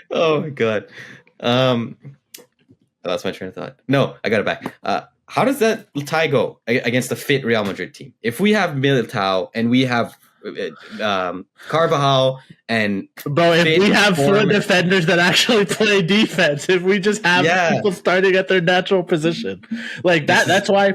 Oh my God. I lost my train of thought. No, I got it back. How does that tie go against the fit Real Madrid team? If we have Militao and we have Carvajal and if we have four defenders that actually play defense, if we just have people starting at their natural position, like that's why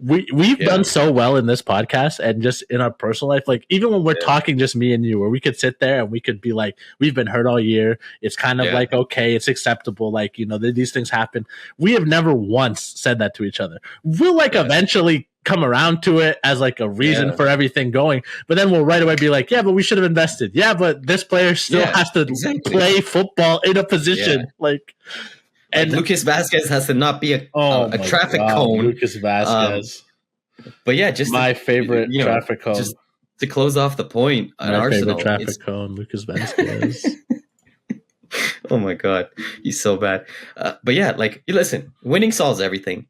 we've done so well in this podcast and just in our personal life. Like, even when we're talking, just me and you, where we could sit there and we could be like, we've been hurt all year. It's kind of like, okay, it's acceptable. Like, these things happen. We have never once said that to each other. We'll eventually come around to it as like a reason for everything going, but then we'll right away be like, but we should have invested. But this player still has to play football in a position and Lucas Vazquez has to not be a traffic cone. Lucas Vazquez. But just my favorite traffic cone. Just to close off the point on Arsenal. Favorite traffic cone, Lucas Vazquez. Oh my God, he's so bad. But listen, winning solves everything.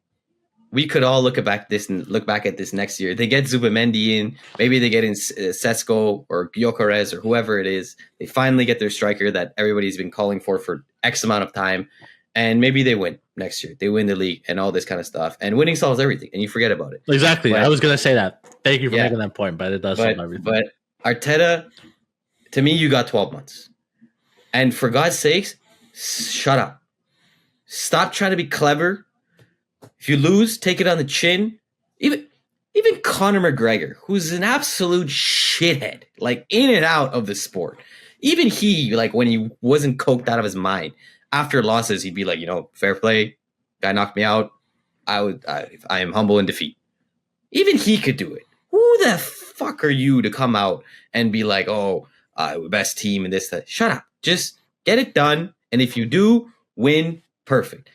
We could all look back at this next year. They get Zubimendi in, maybe they get in Sesko or Gyökeres or whoever it is. They finally get their striker that everybody's been calling for X amount of time. And maybe they win next year. They win the league and all this kind of stuff. And winning solves everything, and you forget about it. Exactly. I was going to say that. Thank you for making that point, but it does solve everything. But Arteta, to me, you got 12 months. And for God's sakes, shut up. Stop trying to be clever. If you lose, take it on the chin. Even Conor McGregor, who's an absolute shithead, like in and out of the sport. Even he, like when he wasn't coked out of his mind, after losses, he'd be like, fair play. Guy knocked me out. I am humble in defeat. Even he could do it. Who the fuck are you to come out and be like, best team and this, that? Shut up. Just get it done. And if you do, win. Perfect.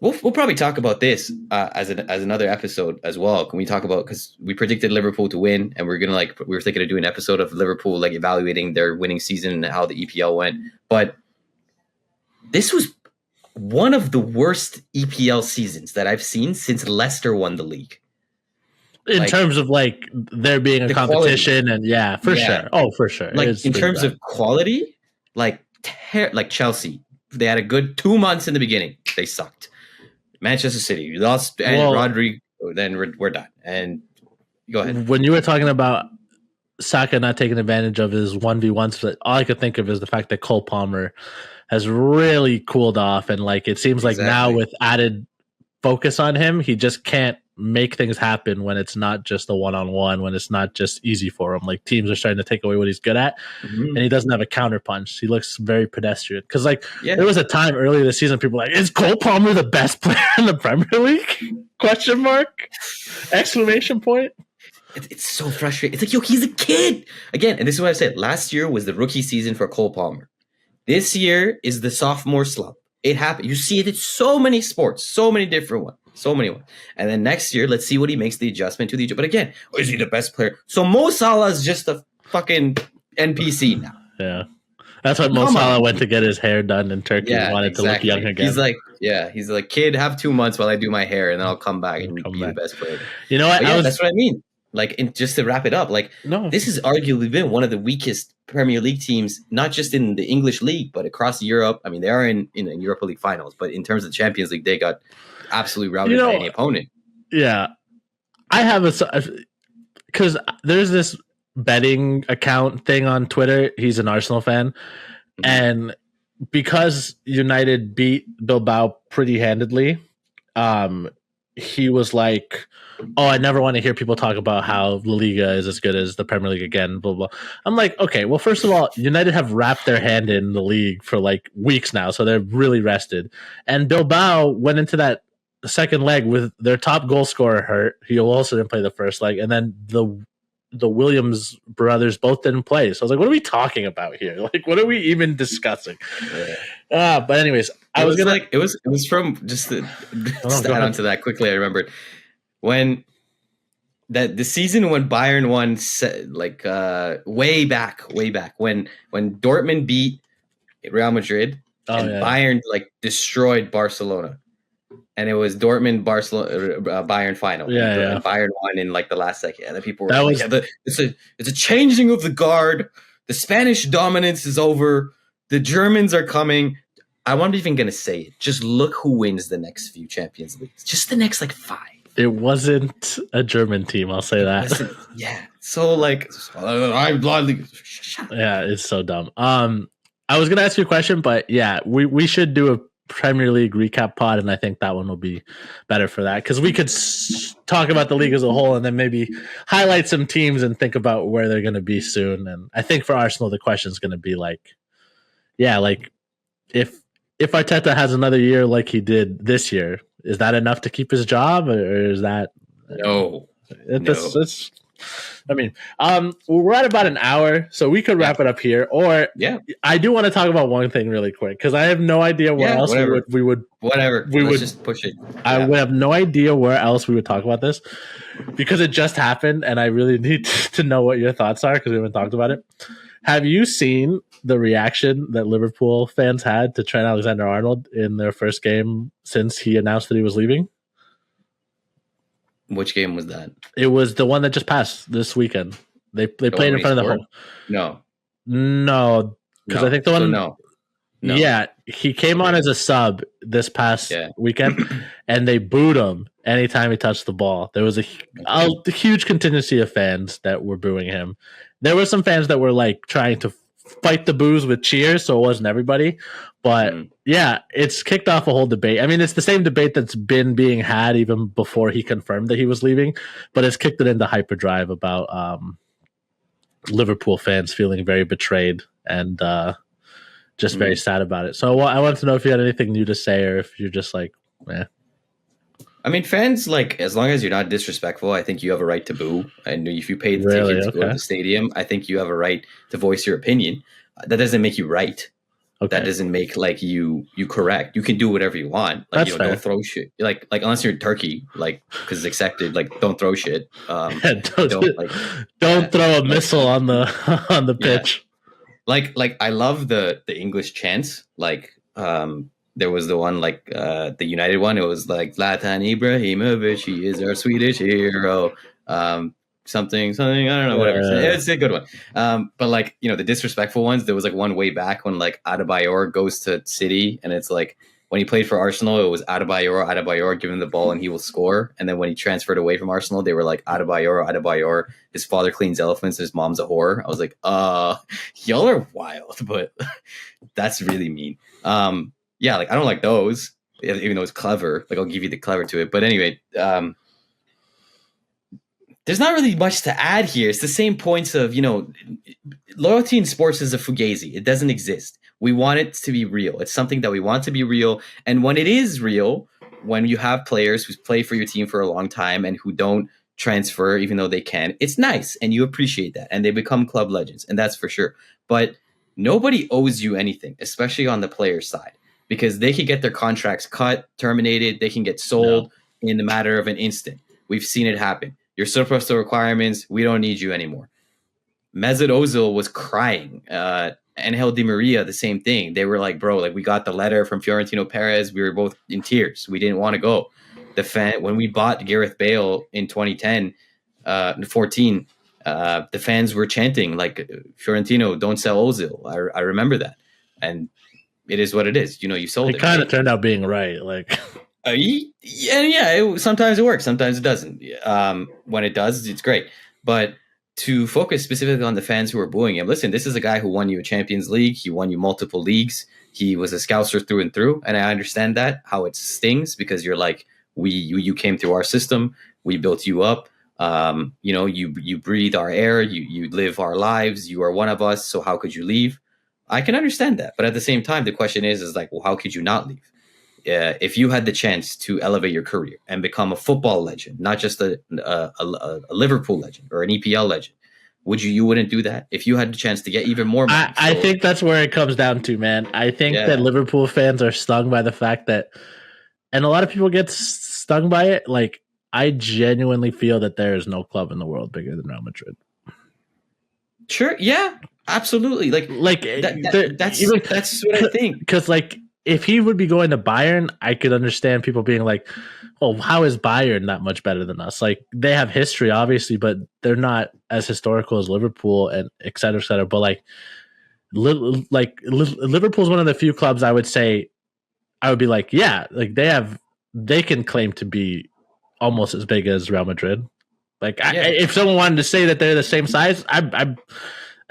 We'll probably talk about this as another episode as well. Can we talk about, because we predicted Liverpool to win, and we were thinking of doing an episode of Liverpool evaluating their winning season and how the EPL went. But this was one of the worst EPL seasons that I've seen since Leicester won the league. In terms of there being a competition quality. And for sure. Oh, for sure. In terms of quality, like Chelsea, they had a good 2 months in the beginning. They sucked. Manchester City, we lost, and Rodri, then we're done. And go ahead. When you were talking about Saka not taking advantage of his 1v1s, all I could think of is the fact that Cole Palmer has really cooled off, and it seems like now with added focus on him, he just can't make things happen when it's not just a one-on-one, when it's not just easy for him. Teams are starting to take away what he's good at, and he doesn't have a counter punch. He looks very pedestrian. Because there was a time earlier this season, people were like, is Cole Palmer the best player in the Premier League? Question mark? Exclamation point. It's so frustrating. It's he's a kid again. And this is what I said. Last year was the rookie season for Cole Palmer. This year is the sophomore slump. It happened. You see it in so many sports, so many different ones. So many ones. And then next year, let's see what he makes the adjustment to the. But again, is he the best player? So Mo Salah is just a fucking NPC now. Yeah. That's why Mo Salah went to get his hair done in Turkey and wanted to look young again. He's like, kid, have 2 months while I do my hair, and then I'll come back and be the best player. You know what? That's what I mean. Just to wrap it up, this has arguably been one of the weakest Premier League teams, not just in the English league, but across Europe. I mean, they are in Europa League finals, but in terms of the Champions League, they got absolutely routed by any opponent. Yeah. I have because there's this betting account thing on Twitter. He's an Arsenal fan. And because United beat Bilbao pretty handedly, he was like, "Oh, I never want to hear people talk about how La Liga is as good as the Premier League again." Blah blah. I'm like, okay, well, first of all, United have wrapped their hand in the league for like weeks now, so they're really rested. And Bilbao went into that second leg with their top goal scorer hurt. He also didn't play the first leg, and then the Williams brothers both didn't play. So I was like, what are we talking about here? Like, what are we even discussing? But anyways, it was from just to add on to that quickly. I remembered when the season when Bayern won, like way back when Dortmund beat Real Madrid Bayern like destroyed Barcelona. And it was Dortmund Bayern final. Yeah, and Bayern won in like the last second. And then people were it's a changing of the guard. The Spanish dominance is over. The Germans are coming. I'm not even gonna say it. Just look who wins the next few Champions Leagues. Just the next like 5. It wasn't a German team, I'll say that. Yeah. So like yeah, it's so dumb. I was gonna ask you a question, but yeah, we should do a Premier League recap pod, and I think that one will be better for that because we could talk about the league as a whole and then maybe highlight some teams and think about where they're going to be soon. And I think for Arsenal, the question is going to be like, yeah, like if Arteta has another year like he did this year, is that enough to keep his job, or is that no? It's I mean, we're at about an hour, so we could wrap it up here. Or I do want to talk about one thing really quick because I have no idea where else we would just push it. I would have no idea where else we would talk about this because it just happened, and I really need to know what your thoughts are because we haven't talked about it. Have you seen the reaction that Liverpool fans had to Trent Alexander-Arnold in their first game since he announced that he was leaving? Which game was that? It was the one that just passed this weekend. They played in front of the home. No, because I think the one. No. Yeah, he came on as a sub this past weekend, and they booed him anytime he touched the ball. There was a huge contingency of fans that were booing him. There were some fans that were like trying to fight the boos with cheers, so it wasn't everybody. But yeah, it's kicked off a whole debate. I mean, it's the same debate that's been being had even before he confirmed that he was leaving, but it's kicked it into hyperdrive about Liverpool fans feeling very betrayed and just very sad about it. So I wanted to know if you had anything new to say or if you're just like, eh. I mean, fans, like, as long as you're not disrespectful, I think you have a right to boo. And if you paid the ticket to go to the stadium, I think you have a right to voice your opinion. That doesn't make you right. Okay. That doesn't make like you correct. You can do whatever you want. Like, That's don't throw shit. Like unless you're in Turkey, like because it's accepted. Like don't throw shit. Don't throw a missile on the pitch. Like I love the English chants. Like there was the one like the United one. It was like Zlatan Ibrahimovic, he is our Swedish hero. Something. I don't know, whatever. It's a good one. But like, the disrespectful ones, there was like one way back when like Adebayor goes to City, and it's like when he played for Arsenal, it was Adebayor, give him the ball and he will score. And then when he transferred away from Arsenal, they were like Adebayor, his father cleans elephants, his mom's a whore. I was like, y'all are wild, but that's really mean. Yeah, like I don't like those, even though it's clever. Like I'll give you the clever to it. But anyway, there's not really much to add here. It's the same points of, loyalty in sports is a fugazi. It doesn't exist. We want it to be real. It's something that we want to be real. And when it is real, when you have players who play for your team for a long time and who don't transfer, even though they can, it's nice. And you appreciate that. And they become club legends. And that's for sure. But nobody owes you anything, especially on the player side, because they can get their contracts cut, terminated. They can get sold in the matter of an instant. We've seen it happen. You're surplus to requirements. We don't need you anymore. Mesut Ozil was crying. Angel Di Maria, the same thing. They were like, bro, like we got the letter from Florentino Perez. We were both in tears. We didn't want to go. When we bought Gareth Bale in 2010, 14, the fans were chanting like, Fiorentino, don't sell Ozil. I remember that. And it is what it is. You sold it. It kind of turned out being right. Like... sometimes it works, sometimes it doesn't. When it does, it's great. But to focus specifically on the fans who are booing him, listen, this is a guy who won you a Champions League. He won you multiple leagues. He was a Scouser through and through. And I understand that, how it stings, because you're like, you came through our system. We built you up. You breathe our air. You live our lives. You are one of us. So how could you leave? I can understand that. But at the same time, the question is like, well, how could you not leave? If you had the chance to elevate your career and become a football legend, not just a Liverpool legend or an EPL legend, you wouldn't do that if you had the chance to get even more money? I think that's where it comes down to, man. I think that Liverpool fans are stung by the fact that, and a lot of people get stung by it. Like, I genuinely feel that there is no club in the world bigger than Real Madrid. Sure. Yeah, absolutely. That's what I think. Because like, if he would be going to Bayern, I could understand people being like, "Oh, how is Bayern that much better than us?" Like, they have history, obviously, but they're not as historical as Liverpool, and et cetera, et cetera. But Liverpool is one of the few clubs I would say I would be like, yeah, like they can claim to be almost as big as Real Madrid. Like, if someone wanted to say that they're the same size, I'd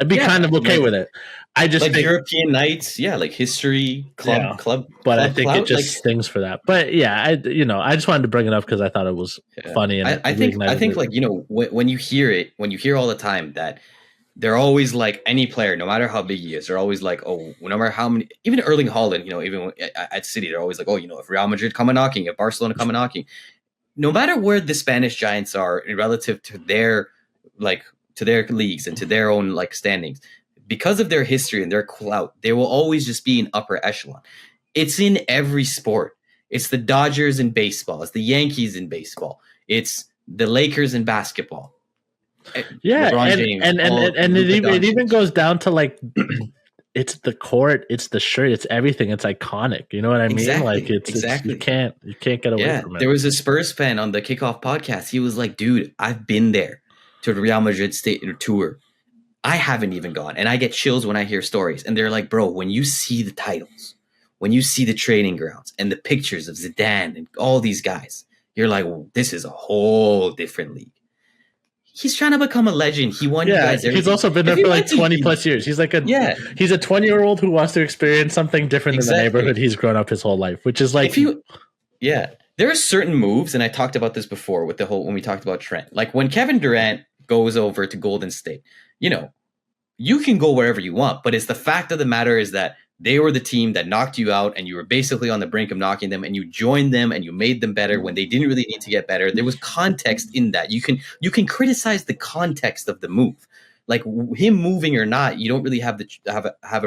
be kind of okay with it. I just think European nights, like history, club. But I think it just stings for that. But yeah, I just wanted to bring it up because I thought it was funny. And I think like, when you hear it, when you hear all the time that they're always like, any player, no matter how big he is, they're always like, oh, no matter how many, even Erling Haaland, even at City, they're always like, oh, if Real Madrid come knocking, if Barcelona come knocking, no matter where the Spanish giants are relative to their leagues and to their own like standings, because of their history and their clout, they will always just be in upper echelon. It's in every sport. It's the Dodgers in baseball. It's the Yankees in baseball. It's the Lakers in basketball. Yeah, it even goes down to like, it's the court, it's the shirt, it's everything. It's iconic. You know what I mean? Like, it's you can't get away from it. There was a Spurs fan on the Kickoff podcast. He was like, dude, I've been there to the Real Madrid state tour. I haven't even gone, and I get chills when I hear stories. And they're like, bro, when you see the titles, when you see the training grounds and the pictures of Zidane and all these guys, you're like, well, this is a whole different league. He's trying to become a legend. He won you guys everything. He's also been there for like 20 plus years. He's like he's a 20-year-old who wants to experience something different than the neighborhood he's grown up his whole life, which is like, there are certain moves, and I talked about this before when we talked about Trent. Like, when Kevin Durant goes over to Golden State, you can go wherever you want, but it's the fact of the matter is that they were the team that knocked you out, and you were basically on the brink of knocking them, and you joined them and you made them better when they didn't really need to get better. There was context in that. You can criticize the context of the move. Like, him moving or not, you don't really have a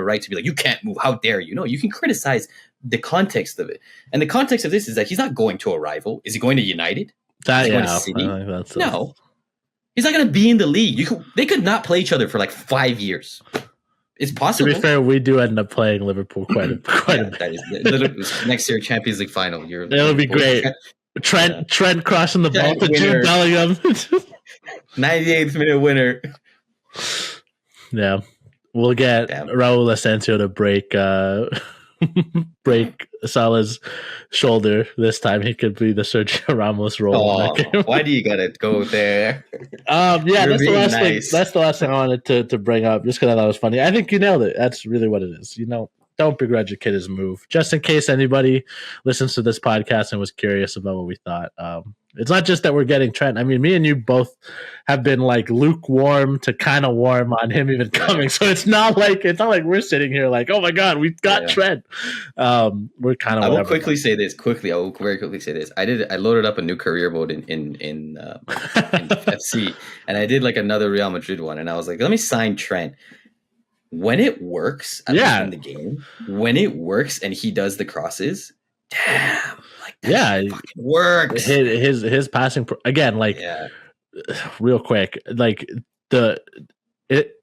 right to be like, you can't move. How dare you? No, you can criticize the context of it. And the context of this is that he's not going to a rival. Is he going to United? Going to City? No. He's not going to be in the league. They could not play each other for like 5 years. It's possible. To be fair, we do end up playing Liverpool quite a bit. That is next year Champions League final. It'll be great. Trent crossing the ball to Jude Bellingham. 98th minute winner. Yeah, we'll get Raul Asensio to break Salah's shoulder this time. He could be the Sergio Ramos role. Why do you gotta go there? That's the last thing I wanted to bring up, just because I thought it was funny. I think you nailed it. That's really what it is. Don't begrudge a kid his move. Just in case anybody listens to this podcast and was curious about what we thought. It's not just that we're getting Trent. I mean, me and you both have been like lukewarm to kind of warm on him even coming. So it's not like we're sitting here like, oh my God, we've got Trent. We're kind of. I will very quickly say this. I loaded up a new career mode in FC, and I did like another Real Madrid one, and I was like, let me sign Trent. When it works, in the game, when it works and he does the crosses, damn. Fucking works. His passing again, real quick, like in the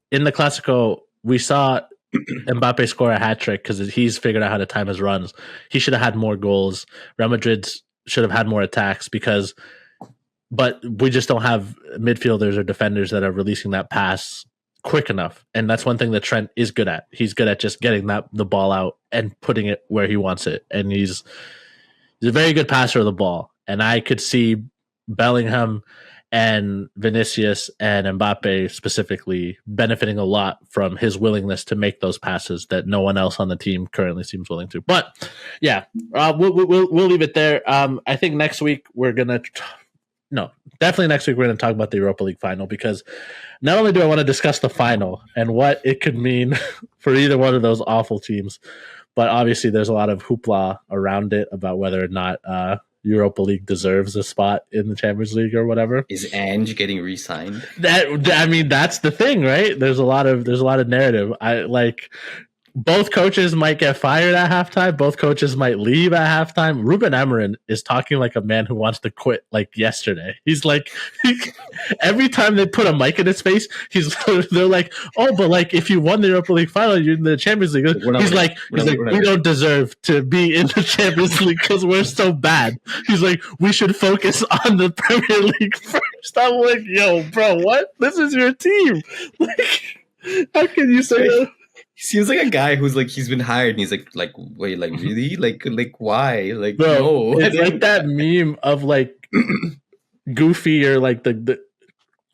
Clasico, we saw Mbappe score a hat trick because he's figured out how to time his runs. He should have had more goals. Real Madrid should have had more attacks but we just don't have midfielders or defenders that are releasing that pass quick enough, and that's one thing that Trent is good at. He's good at just getting the ball out and putting it where he wants it, and he's a very good passer of the ball. And I could see Bellingham and Vinicius and Mbappe specifically benefiting a lot from his willingness to make those passes that no one else on the team currently seems willing to. But yeah, we'll leave it there. I think next week definitely next week we're going to talk about the Europa League final, because not only do I want to discuss the final and what it could mean for either one of those awful teams, but obviously there's a lot of hoopla around it about whether or not Europa League deserves a spot in the Champions League or whatever. Is Ange getting re-signed? That's the thing, right? There's a lot of narrative. Both coaches might get fired at halftime. Both coaches might leave at halftime. Ruben Amorim is talking like a man who wants to quit like yesterday. He's like, every time they put a mic in his face, they're like, oh, but like if you won the Europa League final, you're in the Champions League. He's like, we don't deserve to be in the Champions League because we're so bad. He's like, we should focus on the Premier League first. I'm like, yo, bro, what? This is your team. Like, how can you say that? He seems like a guy who's like, he's been hired and he's like, wait, like really? Like why? Like, bro, no. It's like that meme of like Goofy or like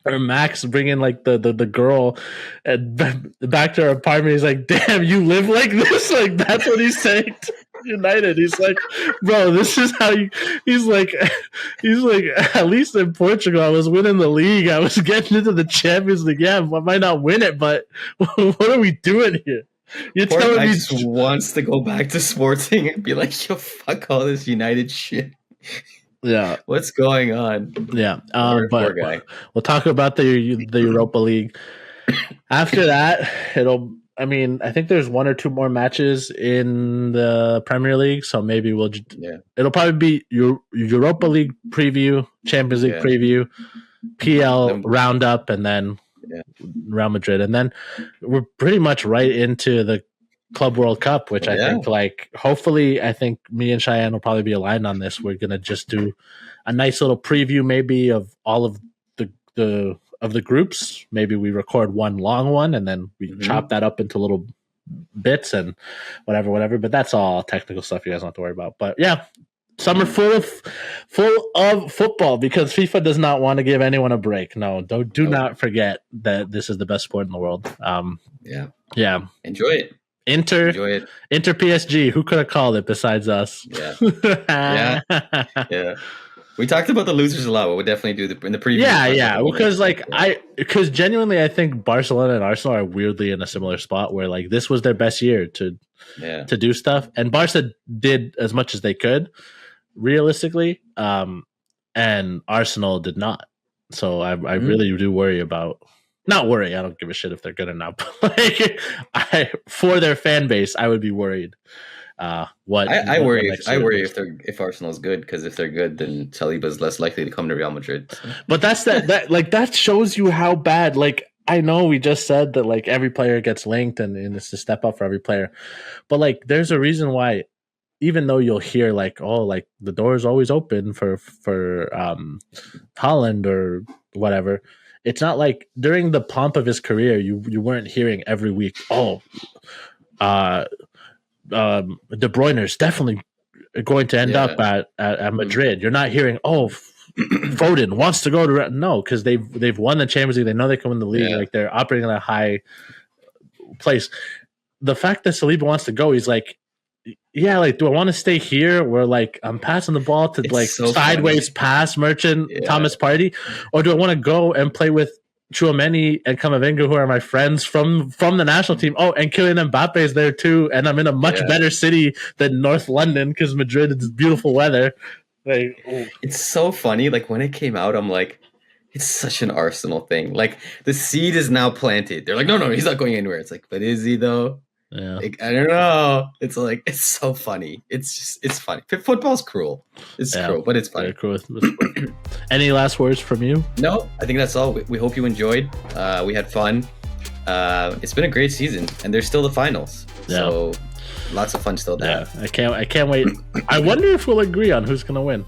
or Max bringing like the girl and back to her apartment. He's like, damn, you live like this? Like, that's what he's saying to United. He's like, bro, this is how you, he's like, at least in Portugal, I was winning the league. I was getting into the Champions League. Yeah, I might not win it, but what are we doing here? You're telling me just wants to go back to sporting and be like, yo, fuck all this United shit. Yeah, what's going on? Yeah, but we'll talk about the Europa League after that. I think there's one or two more matches in the Premier League, so maybe it'll probably be Europa League preview, Champions League preview, PL roundup, and then Real Madrid, and then we're pretty much right into the Club World Cup, which I think, like, hopefully, I think me and Shayan will probably be aligned on this. We're gonna just do a nice little preview, maybe of all of the groups. Maybe we record one long one and then we chop that up into little bits and whatever. But that's all technical stuff you guys don't have to worry about. But yeah, summer full of football, because FIFA does not want to give anyone a break. No, do not forget that this is the best sport in the world. Yeah. Enjoy it. Inter PSG. Who could have called it besides us? Yeah. We talked about the losers a lot. We'll definitely do in the preview. Yeah. Because genuinely, I think Barcelona and Arsenal are weirdly in a similar spot where like this was their best year to do stuff, and Barca did as much as they could, realistically, and Arsenal did not. So I really do worry about. Not worry. I don't give a shit if they're good or not. But like, for their fan base, I would be worried. I worry if Arsenal's good, because if they're good, then Saliba's less likely to come to Real Madrid. But that's that shows you how bad. Like, I know we just said that like every player gets linked and it's a step up for every player, but like there's a reason why. Even though you'll hear like, oh, like the door is always open for Haaland or whatever. It's not like during the pomp of his career, you weren't hearing every week, De Bruyne is definitely going to end up at Madrid. You're not hearing, Foden wants to go to because they've won the Champions League. They know they can win the league. Like they're operating at a high place. The fact that Saliba wants to go, he's like, yeah, like, do I want to stay here where like I'm passing the ball to sideways pass Merchant, Thomas Partey, or do I want to go and play with Tchouaméni and Camavinga, who are my friends from the national team? Oh, and Kylian Mbappe is there too, and I'm in a much better city than North London because Madrid is beautiful weather. Like, it's so funny. Like when it came out, I'm like, it's such an Arsenal thing. Like the seed is now planted. They're like, no, he's not going anywhere. It's like, but is he though? Yeah, like, I don't know. It's like, it's so funny. It's funny. Football's cruel. It's cruel, but it's funny. Cool. Any last words from you? No, I think that's all. We hope you enjoyed. We had fun. It's been a great season, and there's still the finals. Yeah. So lots of fun still there. Yeah, I can't wait. I wonder if we'll agree on who's gonna win.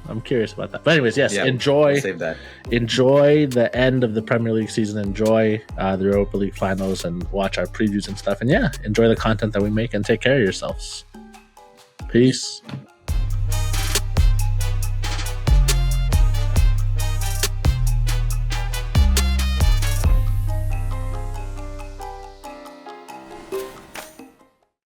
I'm curious about that. But anyways, yes, enjoy the end of the Premier League season. Enjoy the Europa League finals and watch our previews and stuff. And enjoy the content that we make and take care of yourselves. Peace.